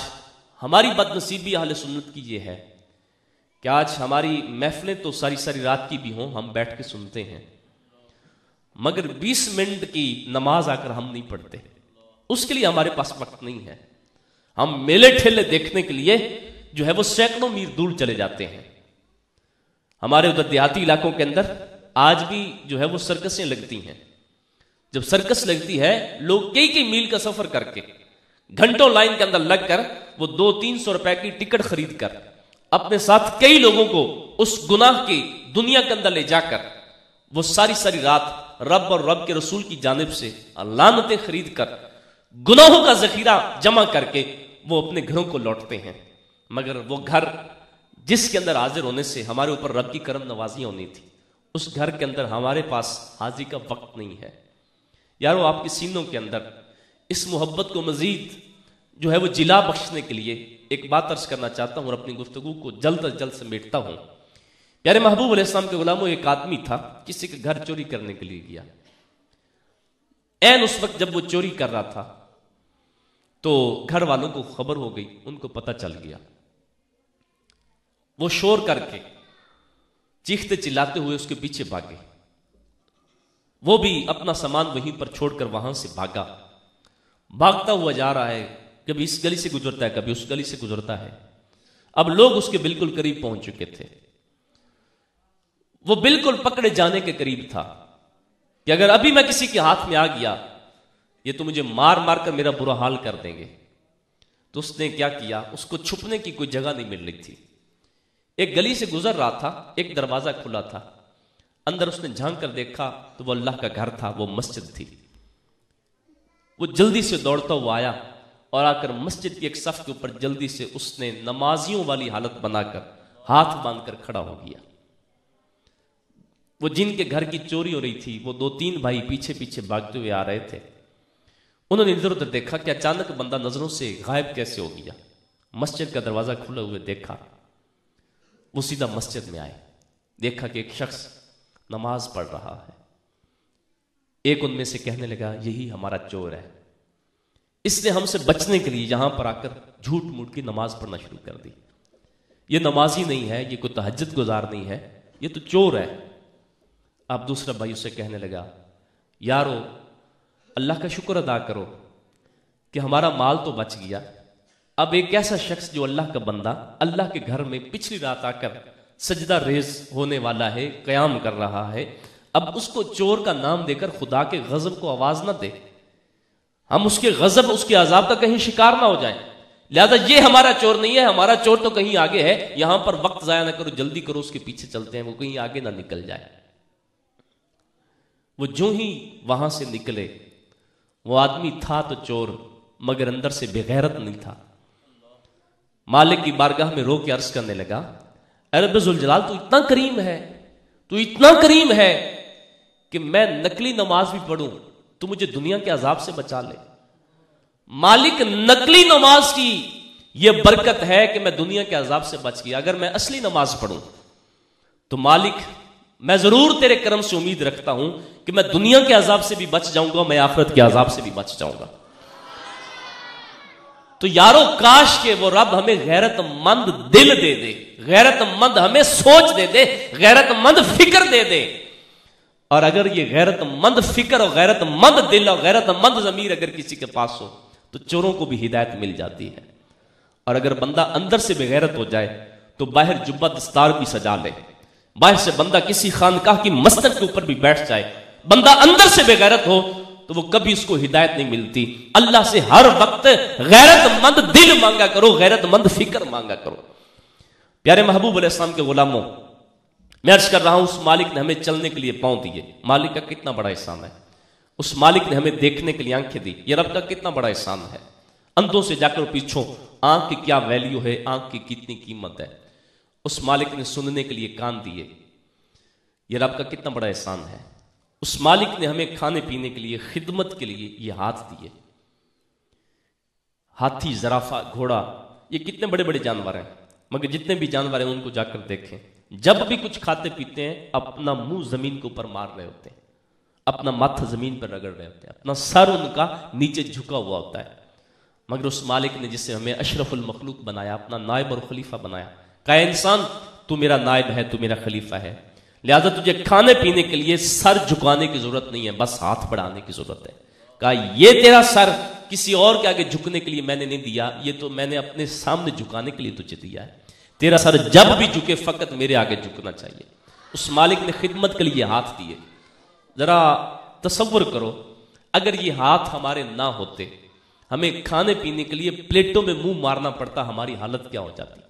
ہماری بد نصیبی اہل سنت کی یہ ہے کہ آج ہماری محفلیں تو ساری رات کی بھی ہوں، ہم بیٹھ کے سنتے ہیں، مگر 20 منٹ کی نماز آ کر ہم نہیں پڑھتے، اس کے لیے ہمارے پاس وقت نہیں ہے۔ ہم میلے ٹھیلے دیکھنے کے لیے جو ہے وہ سینکڑوں میل دور چلے جاتے ہیں۔ ہمارے ادھر دیہاتی علاقوں کے اندر آج بھی جو ہے وہ سرکسیں لگتی ہیں۔ جب سرکس لگتی ہے لوگ کئی میل کا سفر کر کے گھنٹوں لائن کے اندر لگ کر وہ 200-300 روپے کی ٹکٹ خرید کر اپنے ساتھ کئی لوگوں کو اس گناہ کی دنیا کے اندر لے جا کر وہ ساری رات رب اور رب کے رسول کی جانب سے لعنتیں خرید کر گناہوں کا ذخیرہ جمع کر کے وہ اپنے گھروں کو لوٹتے ہیں۔ مگر وہ گھر جس کے اندر حاضر ہونے سے ہمارے اوپر رب کی کرم نوازیاں ہونی تھی، اس گھر کے اندر ہمارے پاس حاضری کا وقت نہیں ہے۔ یارو آپ کے سینوں کے اندر اس محبت کو مزید جو ہے وہ جلا بخشنے کے لیے ایک بات عرض کرنا چاہتا ہوں اور اپنی گفتگو کو جلد از جلد سمیٹتا ہوں۔ پیارے محبوب علیہ السلام کے غلاموں، ایک آدمی تھا کسی کے گھر چوری کرنے کے لیے گیا۔ عین اس وقت جب وہ چوری کر رہا تھا تو گھر والوں کو خبر ہو گئی، ان کو پتہ چل گیا۔ وہ شور کر کے چیختے چلاتے ہوئے اس کے پیچھے بھاگے۔ وہ بھی اپنا سامان وہیں پر چھوڑ کر وہاں سے بھاگا، بھاگتا ہوا جا رہا ہے، کبھی اس گلی سے گزرتا ہے، کبھی اس گلی سے گزرتا ہے۔ اب لوگ اس کے بالکل قریب پہنچ چکے تھے، وہ بالکل پکڑے جانے کے قریب تھا کہ اگر ابھی میں کسی کے ہاتھ میں آ گیا یہ تو مجھے مار مار کر میرا برا حال کر دیں گے۔ تو اس نے کیا کیا، اس کو چھپنے کی کوئی جگہ نہیں مل رہی تھی، ایک گلی سے گزر رہا تھا، ایک دروازہ کھلا تھا، اندر اس نے جھانک کر دیکھا تو وہ اللہ کا گھر تھا، وہ مسجد تھی۔ وہ جلدی سے دوڑتا ہوا آیا اور آ کر مسجد کی ایک صف کے اوپر جلدی سے اس نے نمازیوں والی حالت بنا کر ہاتھ باندھ کر کھڑا ہو گیا۔ وہ جن کے گھر کی چوری ہو رہی تھی وہ 2-3 بھائی پیچھے پیچھے بھاگتے ہوئے آ رہے تھے۔ انہوں نے ادھر ادھر دیکھا کہ اچانک بندہ نظروں سے غائب کیسے ہو گیا۔ مسجد کا دروازہ کھلا ہوئے دیکھا، وہ سیدھا مسجد میں آئے، دیکھا کہ ایک شخص نماز پڑھ رہا ہے۔ ایک ان میں سے کہنے لگا یہی ہمارا چور ہے، اس نے ہم سے بچنے کے لیے یہاں پر آ کر جھوٹ موٹ کی نماز پڑھنا شروع کر دی۔ یہ نمازی نہیں ہے، یہ کوئی تہجد گزار نہیں ہے، یہ تو چور ہے۔ اب دوسرا بھائی اسے کہنے لگا یارو اللہ کا شکر ادا کرو کہ ہمارا مال تو بچ گیا، اب ایک ایسا شخص جو اللہ کا بندہ اللہ کے گھر میں پچھلی رات آ کر سجدہ ریز ہونے والا ہے، قیام کر رہا ہے، اب اس کو چور کا نام دے کر خدا کے غضب کو آواز نہ دے، ہم اس کے غضب اس کے عذاب کا کہیں شکار نہ ہو جائیں، لہذا یہ ہمارا چور نہیں ہے، ہمارا چور تو کہیں آگے ہے، یہاں پر وقت ضائع نہ کرو، جلدی کرو، اس کے پیچھے چلتے ہیں، وہ کہیں آگے نہ نکل جائے۔ وہ جو ہی وہاں سے نکلے، وہ آدمی تھا تو چور مگر اندر سے بے غیرت نہیں تھا۔ مالک کی بارگاہ میں رو کے عرض کرنے لگا اے رب ذوالجلال، تو اتنا کریم ہے، تو اتنا کریم ہے کہ میں نقلی نماز بھی پڑھوں تو مجھے دنیا کے عذاب سے بچا لے۔ مالک، نقلی نماز کی یہ برکت ہے کہ میں دنیا کے عذاب سے بچ گیا، اگر میں اصلی نماز پڑھوں تو مالک میں ضرور تیرے کرم سے امید رکھتا ہوں کہ میں دنیا کے عذاب سے بھی بچ جاؤں گا، میں آخرت کے عذاب سے بھی بچ جاؤں گا۔ تو یارو کاش کہ وہ رب ہمیں غیرت مند دل دے دے، غیرت مند ہمیں سوچ دے دے، غیرت مند فکر دے دے، اور اگر یہ غیرت مند فکر اور غیرت مند دل اور غیرت مند ضمیر اگر کسی کے پاس ہو تو چوروں کو بھی ہدایت مل جاتی ہے۔ اور اگر بندہ اندر سے بے غیرت ہو جائے تو باہر جبہ دستار بھی سجا لے، باہر سے بندہ کسی خانقاہ کی مسند کے اوپر بھی بیٹھ جائے، بندہ اندر سے بے غیرت ہو تو وہ کبھی اس کو ہدایت نہیں ملتی۔ اللہ سے ہر وقت غیرت مند دل مانگا کرو، غیرت مند فکر مانگا کرو۔ پیارے محبوب علیہ السلام کے غلاموں، میں عرض کر رہا ہوں اس مالک نے ہمیں چلنے کے لیے پاؤں دیے، مالک کا کتنا بڑا احسان ہے۔ اس مالک نے ہمیں دیکھنے کے لیے آنکھیں دی، یہ رب کا کتنا بڑا احسان ہے۔ اندھوں سے جا کر پیچھو آنکھ کی کیا ویلیو ہے، آنکھ کی کتنی قیمت ہے۔ اس مالک نے سننے کے لیے کان دیے، یہ رب کا کتنا بڑا احسان ہے۔ اس مالک نے ہمیں کھانے پینے کے لیے، خدمت کے لیے یہ ہاتھ دیے۔ ہاتھی، زرافہ، گھوڑا، یہ کتنے بڑے بڑے جانور ہیں، مگر جتنے بھی جانور ہیں ان کو جا کر دیکھیں، جب بھی کچھ کھاتے پیتے ہیں اپنا منہ زمین کے اوپر مار رہے ہوتے ہیں، اپنا ماتھا زمین پر رگڑ رہے ہوتے ہیں، اپنا سر ان کا نیچے جھکا ہوا ہوتا ہے۔ مگر اس مالک نے جس سے ہمیں اشرف المخلوق بنایا، اپنا نائب اور خلیفہ بنایا، کہا انسان تو میرا نائب ہے، تو میرا خلیفہ ہے، لہذا تجھے کھانے پینے کے لیے سر جھکانے کی ضرورت نہیں ہے، بس ہاتھ بڑھانے کی ضرورت ہے۔ کہا یہ تیرا سر کسی اور کے آگے جھکنے کے لیے میں نے نہیں دیا، یہ تو میں نے اپنے سامنے جھکانے کے لیے تجھے دیا ہے، تیرا سر جب بھی جھکے فقط میرے آگے جھکنا چاہیے۔ اس مالک نے خدمت کے لیے ہاتھ دیے۔ ذرا تصور کرو اگر یہ ہاتھ ہمارے نہ ہوتے، ہمیں کھانے پینے کے لیے پلیٹوں میں منہ مارنا پڑتا، ہماری حالت کیا ہو جاتی۔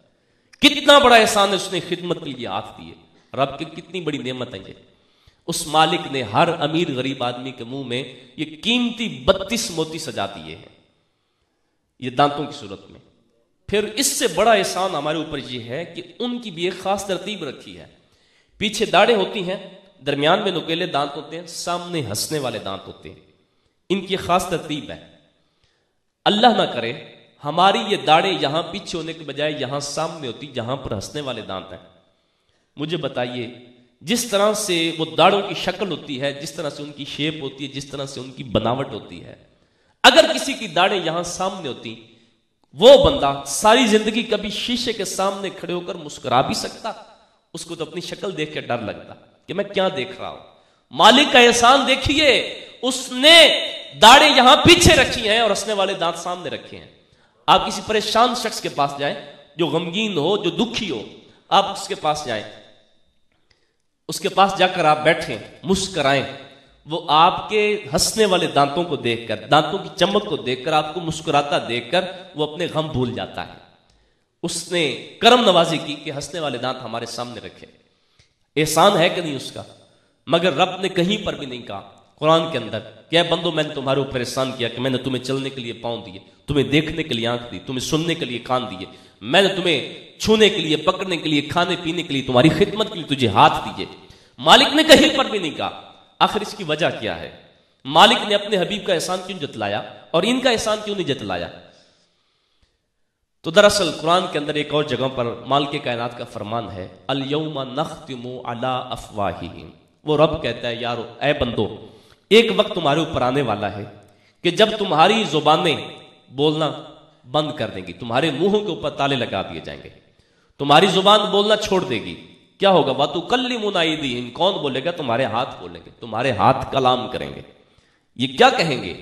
کتنا بڑا احسان ہے، اس نے خدمت کے لیے ہاتھ دیے، رب کی کتنی بڑی نعمت ہے یہ۔ اس مالک نے ہر امیر غریب آدمی کے منہ میں یہ قیمتی 32 موتی سجا دیے ہیں، یہ دانتوں کی صورت میں۔ پھر اس سے بڑا احسان ہمارے اوپر یہ ہے کہ ان کی بھی ایک خاص ترتیب رکھی ہے. پیچھے داڑھیں ہوتی ہیں، درمیان میں نکیلے دانت ہوتے ہیں، سامنے ہنسنے والے دانت ہوتے ہیں. ان کی خاص ترتیب ہے. اللہ نہ کرے ہماری یہ داڑھیں یہاں پیچھے ہونے کے بجائے یہاں سامنے ہوتی جہاں پر ہنسنے والے دانت ہیں. مجھے بتائیے جس طرح سے وہ داڑھوں کی شکل ہوتی ہے، جس طرح سے ان کی شیپ ہوتی ہے، جس طرح سے ان کی بناوٹ ہوتی ہے، اگر کسی کی داڑھیں یہاں سامنے ہوتی وہ بندہ ساری زندگی کبھی شیشے کے سامنے کھڑے ہو کر مسکرا بھی سکتا؟ اس کو تو اپنی شکل دیکھ کے ڈر لگتا کہ میں کیا دیکھ رہا ہوں. مالک کا احسان دیکھیے، اس نے داڑھیں یہاں پیچھے رکھی ہیں اور ہنسنے والے دانت سامنے رکھے ہیں. آپ کسی پریشان شخص کے پاس جائیں جو غمگین ہو، جو دکھی ہو، آپ اس کے پاس جائیں، اس کے پاس جا کر آپ بیٹھیں، مسکرائیں، وہ آپ کے ہنسنے والے دانتوں کو دیکھ کر، دانتوں کی چمک کو دیکھ کر، آپ کو مسکراتا دیکھ کر وہ اپنے غم بھول جاتا ہے. اس نے کرم نوازی کی کہ ہنسنے والے دانت ہمارے سامنے رکھے. احسان ہے کہ نہیں اس کا؟ مگر رب نے کہیں پر بھی نہیں کہا قرآن کے اندر کہ اے بندو میں نے تمہارے اوپر احسان کیا کہ میں نے تمہیں چلنے کے لیے پاؤں دیے، تمہیں دیکھنے کے لیے آنکھ دی، تمہیں سننے کے لیے کان دیے، میں نے تمہیں چھونے کے لیے، پکڑنے کے لیے، کھانے پینے کے لیے، تمہاری خدمت کے لیے تجھے ہاتھ دیے. مالک نے کہیں پر بھی نہیں کہا. آخر اس کی وجہ کیا ہے؟ مالک نے اپنے حبیب کا احسان کیوں جتلایا اور ان کا احسان کیوں نہیں جتلایا؟ تو دراصل قرآن کے اندر ایک اور جگہ پر مالک کائنات کا فرمان ہے، الیوم نختم علی افواہہم. وہ رب کہتا ہے یارو، اے بندو، ایک وقت تمہارے اوپر آنے والا ہے کہ جب تمہاری زبانیں بولنا بند کر دیں گی، تمہارے منہوں کے اوپر تالے لگا دیے جائیں گے، تمہاری زبان بولنا چھوڑ دے گی. کیا ہوگا؟ وَتُكَلِّمُنَا أَيْدِيهِمْ. کون بولے گا؟ تمہارے ہاتھ بولیں گے، تمہارے ہاتھ کلام کریں گے. یہ کیا کہیں گے؟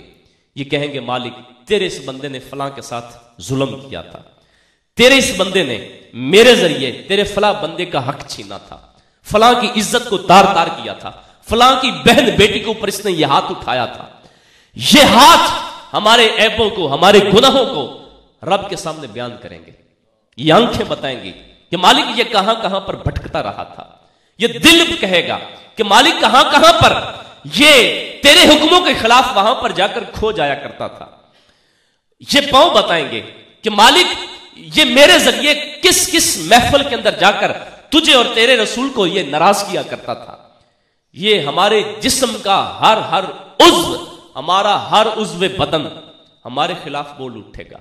یہ کہیں گے مالک تیرے اس بندے نے فلاں کے ساتھ ظلم کیا تھا، تیرے اس بندے نے میرے ذریعے تیرے فلاں بندے کا حق چھینا تھا، فلاں کی عزت کو تار تار کیا تھا، فلاں کی بہن بیٹی کے اوپر اس نے یہ ہاتھ اٹھایا تھا. یہ ہاتھ ہمارے عیبوں کو، ہمارے گناہوں کو رب کے سامنے بیان کریں گے. یہ آنکھیں بتائیں گی کہ مالک یہ کہاں کہاں پر بھٹکتا رہا تھا. یہ دل کہے گا کہ مالک کہاں کہاں پر یہ تیرے حکموں کے خلاف وہاں پر جا کر کھو جایا کرتا تھا. یہ پاؤں بتائیں گے کہ مالک یہ میرے ذریعے کس کس محفل کے اندر جا کر تجھے اور تیرے رسول کو یہ ناراض کیا کرتا تھا. یہ ہمارے جسم کا ہر عضو، ہمارا ہر عضو بدن ہمارے خلاف بول اٹھے گا.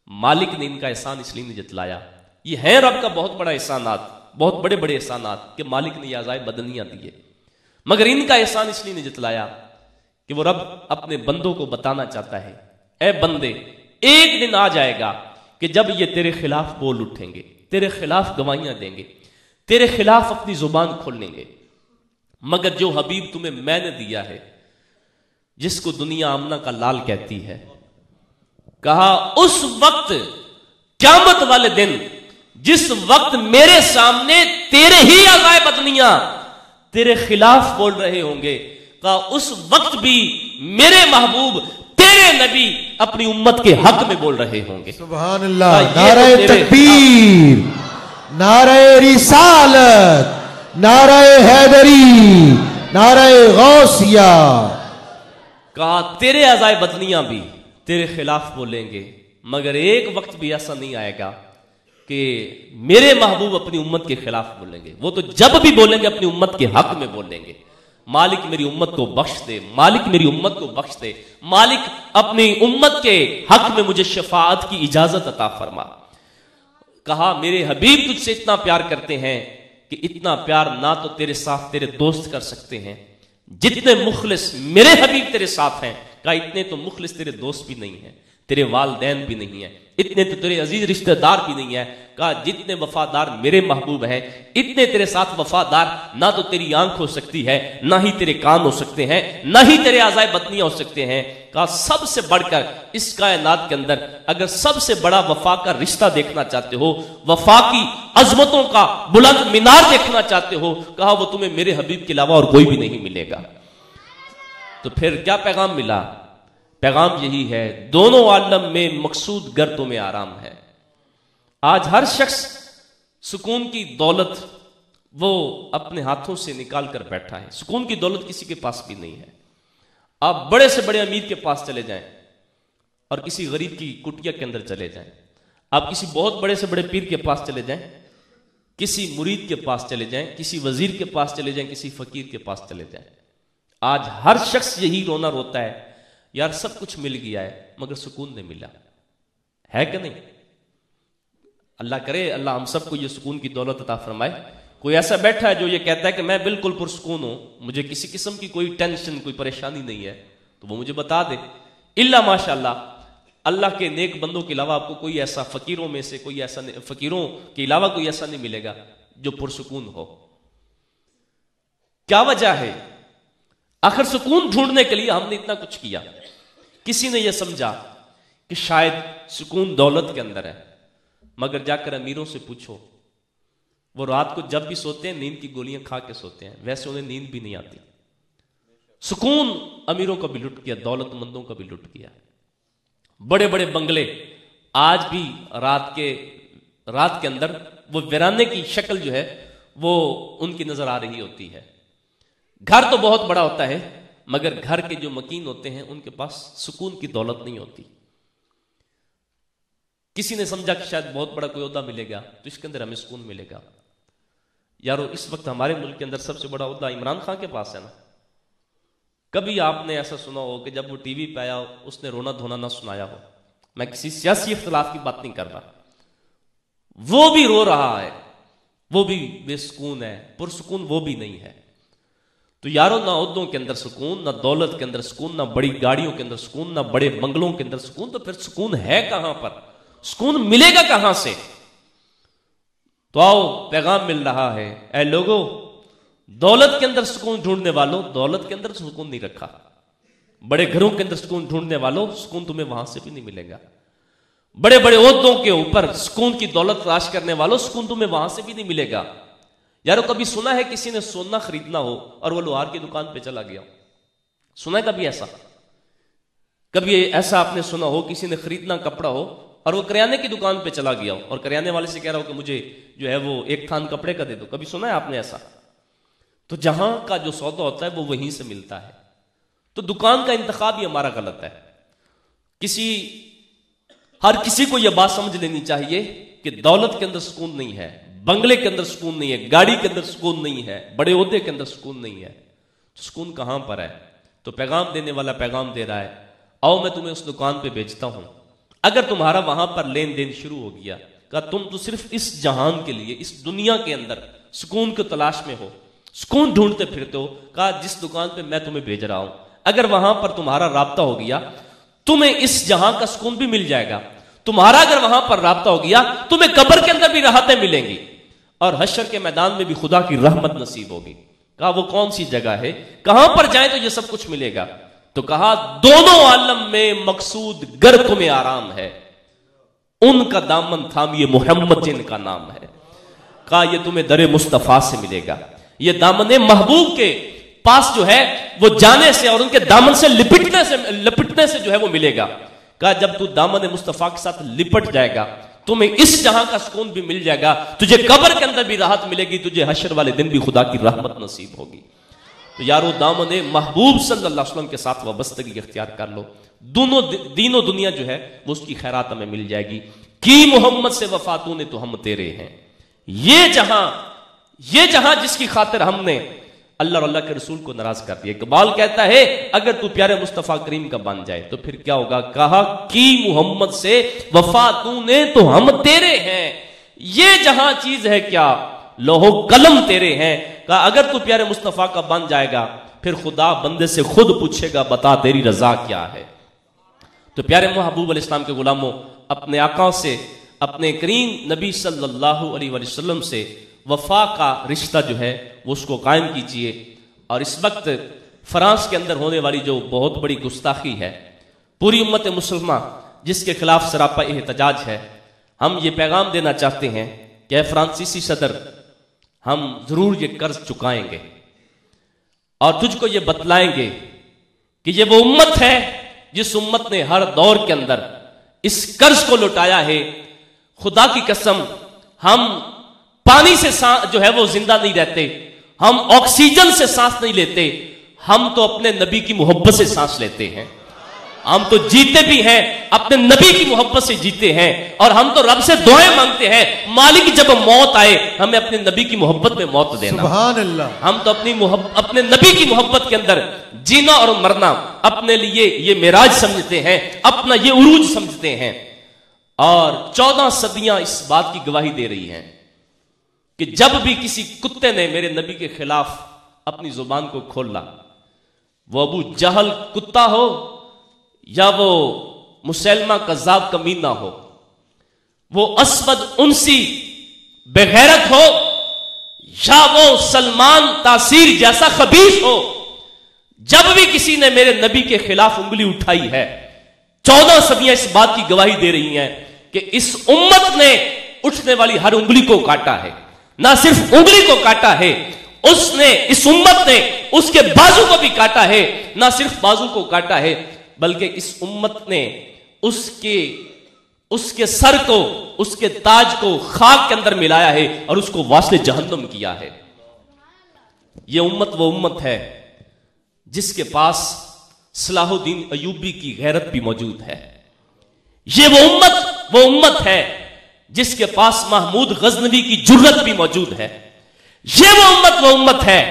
مالک نے ان کا احسان اس لیے نہیں جتلایا. یہ ہے رب کا بہت بڑا احسانات، بہت بڑے بڑے احسانات کہ مالک نے یہ اعضائے بدنیاں دیے، مگر ان کا احسان اس لیے نہیں جتلایا کہ وہ رب اپنے بندوں کو بتانا چاہتا ہے اے بندے، ایک دن آ جائے گا کہ جب یہ تیرے خلاف بول اٹھیں گے، تیرے خلاف گواہیاں دیں گے، تیرے خلاف اپنی زبان کھولیں گے. مگر جو حبیب تمہیں میں نے دیا ہے، جس کو دنیا آمنہ کا لال کہتی ہے، کہا اس وقت قیامت والے دن جس وقت میرے سامنے تیرے ہی اعضائے بدنیاں تیرے خلاف بول رہے ہوں گے، کہا اس وقت بھی میرے محبوب تیرے نبی اپنی امت کے حق میں بول رہے ہوں گے. سبحان اللہ. نعرہ تکبیر، نعرہ رسالت، نعرہ حیدری، نعرہ غوثیہ. کہا تیرے اعضائے بدنیاں بھی تیرے خلاف بولیں گے، مگر ایک وقت بھی ایسا نہیں آئے گا کہ میرے محبوب اپنی امت کے خلاف بولیں گے. وہ تو جب بھی بولیں گے اپنی امت کے حق میں بولیں گے. مالک میری امت کو بخش دے، مالک میری امت کو بخش دے، مالک اپنی امت کے حق میں مجھے شفاعت کی اجازت عطا فرما. کہا میرے حبیب تجھ سے اتنا پیار کرتے ہیں کہ اتنا پیار نہ تو تیرے ساتھ تیرے دوست کر سکتے ہیں، جتنے مخلص میرے حبیب تیرے ساتھ ہیں، کہا اتنے تو مخلص تیرے دوست بھی نہیں ہیں، تیرے والدین بھی نہیں ہیں، اتنے تو تیرے عزیز رشتہ دار بھی نہیں ہیں. کہا جتنے وفادار میرے محبوب ہیں اتنے تیرے ساتھ وفادار نہ تو تیری آنکھ ہو سکتی ہے، نہ ہی تیرے کان ہو سکتے ہیں، نہ ہی تیرے اعضائے بدنیاں ہو سکتے ہیں. کہا سب سے بڑھ کر اس کائنات کے اندر اگر سب سے بڑا وفا کا رشتہ دیکھنا چاہتے ہو، وفا کی عظمتوں کا بلند مینار دیکھنا چاہتے ہو، کہا وہ تمہیں میرے حبیب کے علاوہ اور کوئی بھی نہیں ملے گا. تو پھر کیا پیغام ملا؟ پیغام یہی ہے دونوں عالم میں مقصود گر تمہیں آرام ہے. آج ہر شخص سکون کی دولت وہ اپنے ہاتھوں سے نکال کر بیٹھا ہے. سکون کی دولت کسی کے پاس بھی نہیں ہے. آپ بڑے سے بڑے امیر کے پاس چلے جائیں اور کسی غریب کی کٹیا کے اندر چلے جائیں، آپ کسی بہت بڑے سے بڑے پیر کے پاس چلے جائیں، کسی مرید کے پاس چلے جائیں، کسی وزیر کے پاس چلے جائیں، کسی فقیر کے پاس چلے جائیں، آج ہر شخص یہی رونا روتا ہے، یار سب کچھ مل گیا ہے مگر سکون نہیں ملا، ہے کہ نہیں؟ اللہ کرے اللہ ہم سب کو یہ سکون کی دولت عطا فرمائے۔ کوئی ایسا بیٹھا ہے جو یہ کہتا ہے کہ میں بالکل پرسکون ہوں، مجھے کسی قسم کی کوئی ٹینشن کوئی پریشانی نہیں ہے، تو وہ مجھے بتا دے۔ الا ماشاءاللہ اللہ کے نیک بندوں کے علاوہ آپ کو کوئی ایسا فقیروں میں سے کوئی ایسا فقیروں کے علاوہ کوئی ایسا نہیں ملے گا جو پرسکون ہو۔ کیا وجہ ہے؟ آخر سکون ڈھونڈنے کے لیے ہم نے اتنا کچھ کیا، کسی نے یہ سمجھا کہ شاید سکون دولت کے اندر ہے، مگر جا کر امیروں سے پوچھو، وہ رات کو جب بھی سوتے ہیں نیند کی گولیاں کھا کے سوتے ہیں، ویسے انہیں نیند بھی نہیں آتی۔ سکون امیروں کا بھی لٹ گیا، دولت مندوں کا بھی لٹ گیا۔ بڑے بڑے بنگلے آج بھی رات کے اندر وہ ویرانے کی شکل جو ہے وہ ان کی نظر آ رہی ہوتی ہے۔ گھر تو بہت بڑا ہوتا ہے مگر گھر کے جو مکین ہوتے ہیں ان کے پاس سکون کی دولت نہیں ہوتی۔ کسی نے سمجھا کہ شاید بہت بڑا کوئی عہدہ ملے گا تو اس کے اندر ہمیں سکون ملے گا۔ یارو اس وقت ہمارے ملک کے اندر سب سے بڑا عہدہ عمران خان کے پاس ہے نا۔ کبھی آپ نے ایسا سنا ہو کہ جب وہ ٹی وی پہ آیا اس نے رونا دھونا نہ سنایا ہو؟ میں کسی سیاسی اختلاف کی بات نہیں کر رہا، وہ بھی رو رہا ہے، وہ بھی بے سکون ہے، پرسکون وہ بھی نہیں ہے۔ تو یارو نہ عہدوں کے اندر سکون، نہ دولت کے اندر سکون، نہ بڑی گاڑیوں کے اندر سکون، نہ بڑے بنگلوں کے اندر سکون، تو پھر سکون ہے کہاں پر؟ سکون ملے گا کہاں سے؟ تو آؤ پیغام مل رہا ہے، اے لوگو دولت کے اندر سکون ڈھونڈنے والوں، دولت کے اندر سکون نہیں رکھا، بڑے گھروں کے اندر سکون ڈھونڈنے والوں، سکون تمہیں وہاں سے بھی نہیں ملے گا، بڑے بڑے عہدوں کے اوپر سکون کی دولت تلاش کرنے والوں، سکون تمہیں وہاں سے بھی نہیں ملے گا۔ یارو کبھی سنا ہے کسی نے سونا خریدنا ہو اور وہ لوہار کی دکان پہ چلا گیا؟ سنا ہے کبھی ایسا؟ کبھی ایسا آپ نے سنا ہو کسی نے خریدنا کپڑا ہو اور وہ کریانے کی دکان پہ چلا گیا ہو اور کریانے والے سے کہہ رہا ہو کہ مجھے جو ہے وہ ایک تھان کپڑے کا دے دو؟ کبھی سنا ہے آپ نے ایسا؟ تو جہاں کا جو سودا ہوتا ہے وہ وہیں سے ملتا ہے۔ تو دکان کا انتخاب ہی ہمارا غلط ہے۔ ہر کسی کو یہ بات سمجھ لینی چاہیے کہ دولت کے اندر سکون نہیں ہے، بنگلے کے اندر سکون نہیں ہے، گاڑی کے اندر سکون نہیں ہے، بڑے عہدے کے اندر سکون نہیں ہے۔ سکون کہاں پر ہے؟ تو پیغام دینے والا پیغام دے رہا ہے، آؤ میں تمہیں اس دکان پہ بھیجتا ہوں۔ اگر تمہارا وہاں پر لین دین شروع ہو گیا، کہا تم تو صرف اس جہان کے لیے، اس دنیا کے اندر سکون کی تلاش میں ہو، سکون ڈھونڈتے پھرتے ہو، کہا جس دکان پہ میں تمہیں بھیج رہا ہوں اگر وہاں پر تمہارا رابطہ ہو گیا تمہیں اس جہاں کا سکون بھی مل جائے گا، تمہارا اگر وہاں پر رابطہ ہو گیا تمہیں قبر کے اندر بھی راحتیں ملیں گی اور حشر کے میدان میں بھی خدا کی رحمت نصیب ہوگی۔ کہا وہ کون سی جگہ ہے، کہاں پر جائیں تو یہ سب کچھ ملے گا؟ تو کہا دونوں عالم میں مقصود گر تمہیں آرام ہے، ان کا دامن تھامیے محمد جن کا نام ہے۔ کہا یہ تمہیں در مصطفیٰ سے ملے گا، یہ دامن محبوب کے پاس جو ہے وہ جانے سے اور ان کے دامن سے لپٹنے سے جو ہے وہ ملے گا۔ کہا جب تو دامن مصطفیٰ کے ساتھ لپٹ جائے گا تمہیں اس جہاں کا سکون بھی مل جائے گا، تجھے قبر کے اندر بھی راحت ملے گی، تجھے حشر والے دن بھی خدا کی رحمت نصیب ہوگی۔ تو یارو دامن محبوب صلی اللہ علیہ وسلم کے ساتھ وابستگی اختیار کر لو، دونوں دین و دنیا جو ہے وہ اس کی خیرات ہمیں مل جائے گی۔ کی محمد سے وفاتوں نے تو ہم تیرے ہیں، یہ جہاں جس کی خاطر ہم نے اللہ اور اللہ کے رسول کو ناراض کر دیا۔ اقبال کہتا ہے اگر تو پیارے مصطفیٰ کریم کا بن جائے تو پھر کیا ہوگا؟ کہا کی محمد سے وفاتوں نے تو ہم تیرے ہیں، یہ جہاں چیز ہے کیا لوح و قلم تیرے ہیں۔ کہا اگر تو پیارے مصطفیٰ کا بن جائے گا پھر خدا بندے سے خود پوچھے گا بتا تیری رضا کیا ہے۔ تو پیارے محبوب علیہ السلام کے غلاموں، اپنے آقا سے، اپنے کریم نبی صلی اللہ علیہ وسلم سے وفا کا رشتہ جو ہے وہ اس کو قائم کیجئے۔ اور اس وقت فرانس کے اندر ہونے والی جو بہت بڑی گستاخی ہے پوری امت مسلمہ جس کے خلاف سراپا احتجاج ہے، ہم یہ پیغام دینا چاہتے ہیں کہ اے فرانسیسی صدر، ہم ضرور یہ قرض چکائیں گے اور تجھ کو یہ بتلائیں گے کہ یہ وہ امت ہے جس امت نے ہر دور کے اندر اس قرض کو لوٹایا ہے۔ خدا کی قسم ہم پانی سے جو ہے وہ زندہ نہیں رہتے، ہم آکسیجن سے سانس نہیں لیتے، ہم تو اپنے نبی کی محبت سے سانس لیتے ہیں۔ ہم تو جیتے بھی ہیں اپنے نبی کی محبت سے جیتے ہیں، اور ہم تو رب سے دعائیں مانگتے ہیں مالک جب موت آئے ہمیں اپنے نبی کی محبت میں موت دینا۔ سبحان اللہ۔ ہم تو اپنے نبی کی محبت کے اندر جینا اور مرنا اپنے لیے یہ معراج سمجھتے ہیں، اپنا یہ عروج سمجھتے ہیں۔ اور 14 صدیاں اس بات کی گواہی دے رہی ہیں کہ جب بھی کسی کتے نے میرے نبی کے خلاف اپنی زبان کو کھولا، وہ ابو جہل کتا ہو یا وہ مسلمہ کذاب کمینہ ہو، وہ اسود انسی بغیرت ہو یا وہ سلمان تاثیر جیسا خبیث ہو، جب بھی کسی نے میرے نبی کے خلاف انگلی اٹھائی ہے، 14 صدیاں اس بات کی گواہی دے رہی ہیں کہ اس امت نے اٹھنے والی ہر انگلی کو کاٹا ہے۔ نہ صرف انگلی کو کاٹا ہے، اس امت نے اس کے بازو کو بھی کاٹا ہے۔ نہ صرف بازو کو کاٹا ہے بلکہ اس امت نے اس کے سر کو، اس کے تاج کو خاک کے اندر ملایا ہے اور اس کو واصل جہنم کیا ہے۔ یہ امت وہ امت ہے جس کے پاس صلاح الدین ایوبی کی غیرت بھی موجود ہے۔ یہ وہ امت ہے جس کے پاس محمود غزنوی کی جرت بھی موجود ہے۔ یہ وہ امت ہے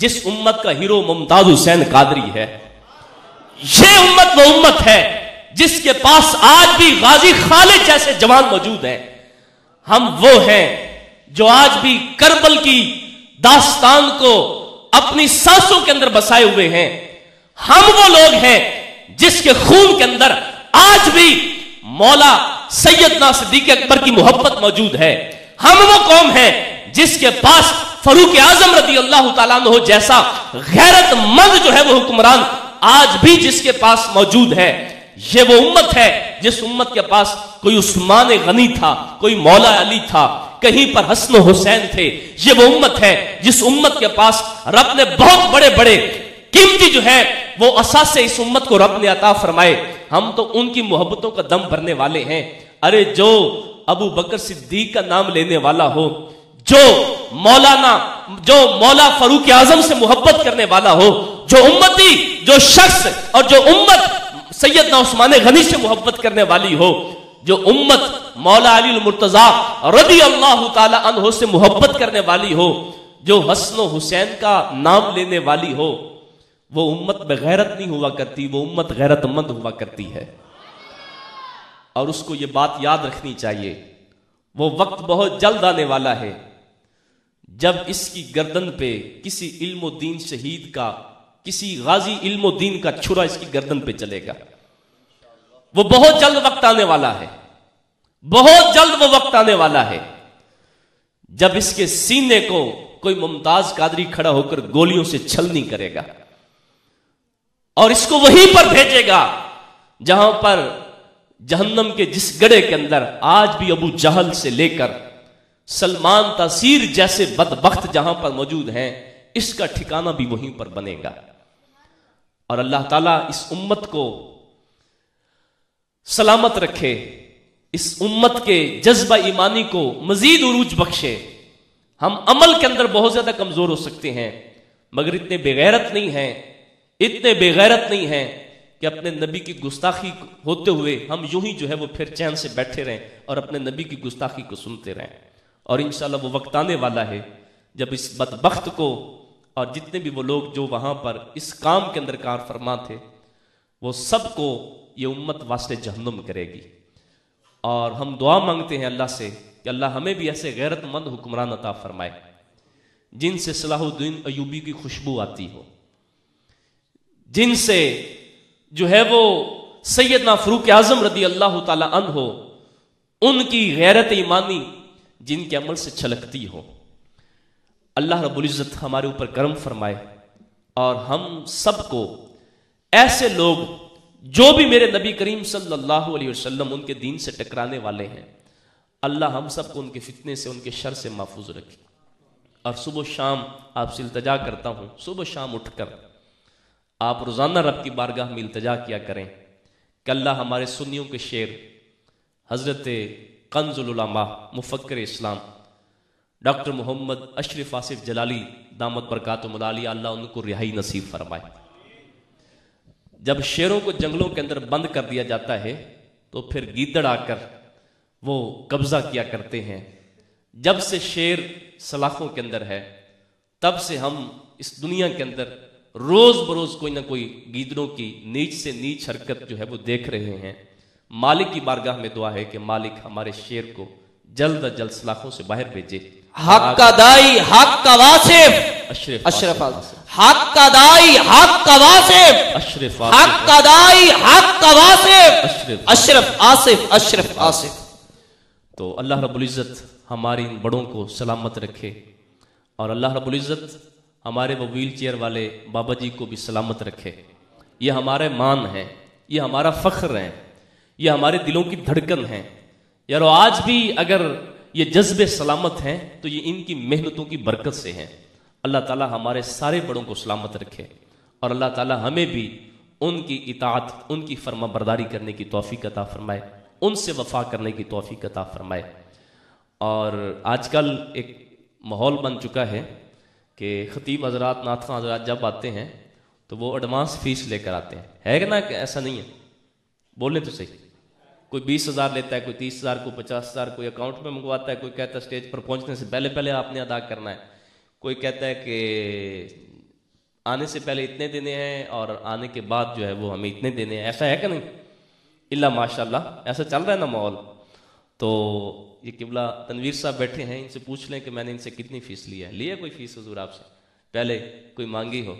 جس امت کا ہیرو ممتاز حسین قادری ہے۔ یہ وہ امت ہے جس کے پاس آج بھی غازی خالد جیسے جوان موجود ہیں۔ ہم وہ ہیں جو آج بھی کربل کی داستان کو اپنی سانسوں کے اندر بسائے ہوئے ہیں۔ ہم وہ لوگ ہیں جس کے خون کے اندر آج بھی مولا سیدنا صدیق اکبر کی محبت موجود ہے۔ ہم وہ قوم ہیں جس کے پاس فاروق اعظم رضی اللہ تعالیٰ عنہ جیسا غیرت مند جو ہے وہ حکمران آج بھی جس کے پاس موجود ہے۔ یہ وہ امت ہے جس امت کے پاس کوئی عثمان غنی تھا، کوئی مولا علی تھا، کہیں پر حسن و حسین تھے۔ یہ وہ امت ہے جس امت کے پاس رب نے بہت بڑے بڑے قیمتی جو ہے وہ اثاثے اس امت کو رب نے عطا فرمائے۔ ہم تو ان کی محبتوں کا دم بھرنے والے ہیں۔ ارے جو ابو بکر صدیق کا نام لینے والا ہو، جو مولا فاروق اعظم سے محبت کرنے والا ہو، جو امتی، جو شخص اور جو امت سیدنا عثمان غنی سے محبت کرنے والی ہو، جو امت مولا علی المرتضیٰ رضی اللہ تعالی عنہ سے محبت کرنے والی ہو، جو حسن و حسین کا نام لینے والی ہو، وہ امت بغیرت نہیں ہوا کرتی، وہ امت غیرت مند ہوا کرتی ہے۔ اور اس کو یہ بات یاد رکھنی چاہیے، وہ وقت بہت جلد آنے والا ہے جب اس کی گردن پہ کسی علم و دین شہید کا، کسی غازی علم و دین کا چھرا اس کی گردن پہ چلے گا۔ وہ بہت جلد وقت آنے والا ہے، بہت جلد وہ وقت آنے والا ہے جب اس کے سینے کو کوئی ممتاز قادری کھڑا ہو کر گولیوں سے چھلنی کرے گا اور اس کو وہیں پر بھیجے گا جہاں پر جہنم کے جس گڑھے کے اندر آج بھی ابو جہل سے لے کر سلمان تاثیر جیسے بدبخت جہاں پر موجود ہیں، اس کا ٹھکانہ بھی وہیں پر بنے گا۔ اور اللہ تعالیٰ اس امت کو سلامت رکھے، اس امت کے جذبہ ایمانی کو مزید عروج بخشے۔ ہم عمل کے اندر بہت زیادہ کمزور ہو سکتے ہیں مگر اتنے بے غیرت نہیں ہیں کہ اپنے نبی کی گستاخی ہوتے ہوئے ہم یوں ہی جو ہے وہ پھر چین سے بیٹھے رہیں اور اپنے نبی کی گستاخی کو سنتے رہیں۔ اور انشاءاللہ وہ وقت آنے والا ہے جب اس بدبخت کو اور جتنے بھی وہ لوگ جو وہاں پر اس کام کے اندر کار فرما تھے، وہ سب کو یہ امت واسطے جہنم کرے گی۔ اور ہم دعا مانگتے ہیں اللہ سے کہ اللہ ہمیں بھی ایسے غیرت مند حکمران عطا فرمائے جن سے صلاح الدین ایوبی کی خوشبو آتی ہو، جن سے جو ہے وہ سیدنا فاروق اعظم رضی اللہ تعالی عنہ ان کی غیرت ایمانی جن کے عمل سے چھلکتی ہو۔ اللہ رب العزت ہمارے اوپر کرم فرمائے اور ہم سب کو ایسے لوگ جو بھی میرے نبی کریم صلی اللہ علیہ وسلم ان کے دین سے ٹکرانے والے ہیں، اللہ ہم سب کو ان کے فتنے سے، ان کے شر سے محفوظ رکھے۔ اور صبح و شام آپ سے التجا کرتا ہوں، صبح و شام اٹھ کر آپ روزانہ رب کی بارگاہ میں التجا کیا کریں کہ اللہ ہمارے سنیوں کے شیر حضرت کنز العلماء مفکر اسلام ڈاکٹر محمد اشرف آصف جلالی دامت برکاتہم العالیہ، اللہ ان کو رہائی نصیب فرمائے۔ جب شیروں کو جنگلوں کے اندر بند کر دیا جاتا ہے تو پھر گیدڑ آ کر وہ قبضہ کیا کرتے ہیں. جب سے شیر سلاخوں کے اندر ہے تب سے ہم اس دنیا کے اندر روز بروز کوئی نہ کوئی گیدڑوں کی نیچ سے نیچ حرکت جو ہے وہ دیکھ رہے ہیں. مالک کی بارگاہ میں دعا ہے کہ مالک ہمارے شیر کو جلد از جلد سلاخوں سے باہر بھیجے. حق کا دائی حق کا واصف اشرف حق کا دائی حق کا واصف اشرف حق کا دائی حق کا واصف اشرف آصف اشرف آصف. تو اللہ رب العزت ہمارے ان بڑوں کو سلامت رکھے اور اللہ رب العزت ہمارے وہ ویل چیئر والے بابا جی کو بھی سلامت رکھے. یہ ہمارے مان ہے، یہ ہمارا فخر ہے، یہ ہمارے دلوں کی دھڑکن ہے. یارو آج بھی اگر یہ جذبے سلامت ہیں تو یہ ان کی محنتوں کی برکت سے ہیں. اللہ تعالیٰ ہمارے سارے بڑوں کو سلامت رکھے اور اللہ تعالیٰ ہمیں بھی ان کی اطاعت، ان کی فرما برداری کرنے کی توفیق عطا فرمائے، ان سے وفا کرنے کی توفیق عطا فرمائے. اور آج کل ایک ماحول بن چکا ہے کہ خطیب حضرات، نعت حضرات جب آتے ہیں تو وہ ایڈوانس فیس لے کر آتے ہیں. ہے کہ نا کہ ایسا نہیں ہے؟ بولنے تو صحیح. کوئی 20,000 لیتا ہے، کوئی 30,000، کوئی 50,000، کوئی اکاؤنٹ میں منگواتا ہے، کوئی کہتا ہے اسٹیج پر پہنچنے سے پہلے پہلے آپ نے ادا کرنا ہے، کوئی کہتا ہے کہ آنے سے پہلے اتنے دینے ہیں اور آنے کے بعد جو ہے وہ ہمیں اتنے دینے ہیں. ایسا ہے کہ نہیں؟ اللہ ماشاء اللہ ایسا چل رہا ہے نا ماحول. تو یہ قبلہ تنویر صاحب بیٹھے ہیں، ان سے پوچھ لیں کہ میں نے ان سے کتنی فیس لی ہے. لی ہے کوئی فیس حضور آپ سے پہلے کوئی مانگی ہو؟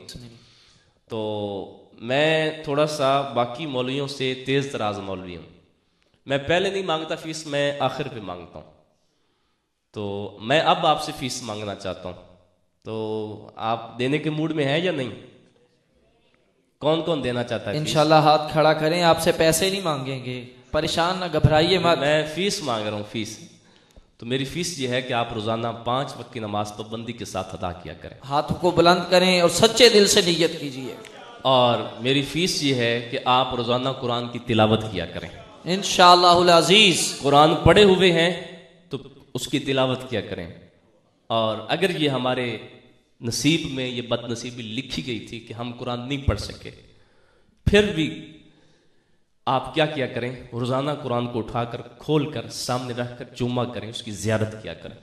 تو میں تھوڑا سا باقی مولویوں سے تیز تراز مولوی ہوں. میں پہلے نہیں مانگتا فیس، میں آخر پہ مانگتا ہوں. تو میں اب آپ سے فیس مانگنا چاہتا ہوں. تو آپ دینے کے موڈ میں ہیں یا نہیں؟ کون کون دینا چاہتا ہے؟ انشاءاللہ ہاتھ کھڑا کریں. آپ سے پیسے نہیں مانگیں گے، پریشان نہ گھبرائیے مت. میں فیس مانگ رہا ہوں، فیس. تو میری فیس یہ ہے کہ آپ روزانہ 5 وقت کی نماز پابندی کے ساتھ ادا کیا کریں. ہاتھوں کو بلند کریں اور سچے دل سے نیت کیجیے. اور میری فیس یہ ہے کہ آپ روزانہ قرآن کی تلاوت کیا کریں. انشاءاللہ العزیز قرآن پڑھے ہوئے ہیں تو اس کی تلاوت کیا کریں. اور اگر یہ ہمارے نصیب میں یہ بد نصیبی لکھی گئی تھی کہ ہم قرآن نہیں پڑھ سکے، پھر بھی آپ کیا کیا کریں؟ روزانہ قرآن کو اٹھا کر کھول کر سامنے رکھ کر چوما کریں، اس کی زیارت کیا کریں.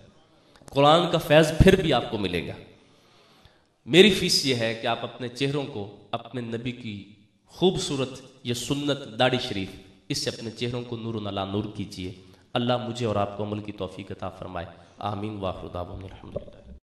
قرآن کا فیض پھر بھی آپ کو ملے گا. میری فیس یہ ہے کہ آپ اپنے چہروں کو اپنے نبی کی خوبصورت یہ سنت داڑھی شریف، اس سے اپنے چہروں کو نور علی نور کیجیے. اللہ مجھے اور آپ کو عمل کی توفیق عطا فرمائے. آمین. واخر دعوانا الحمدللہ.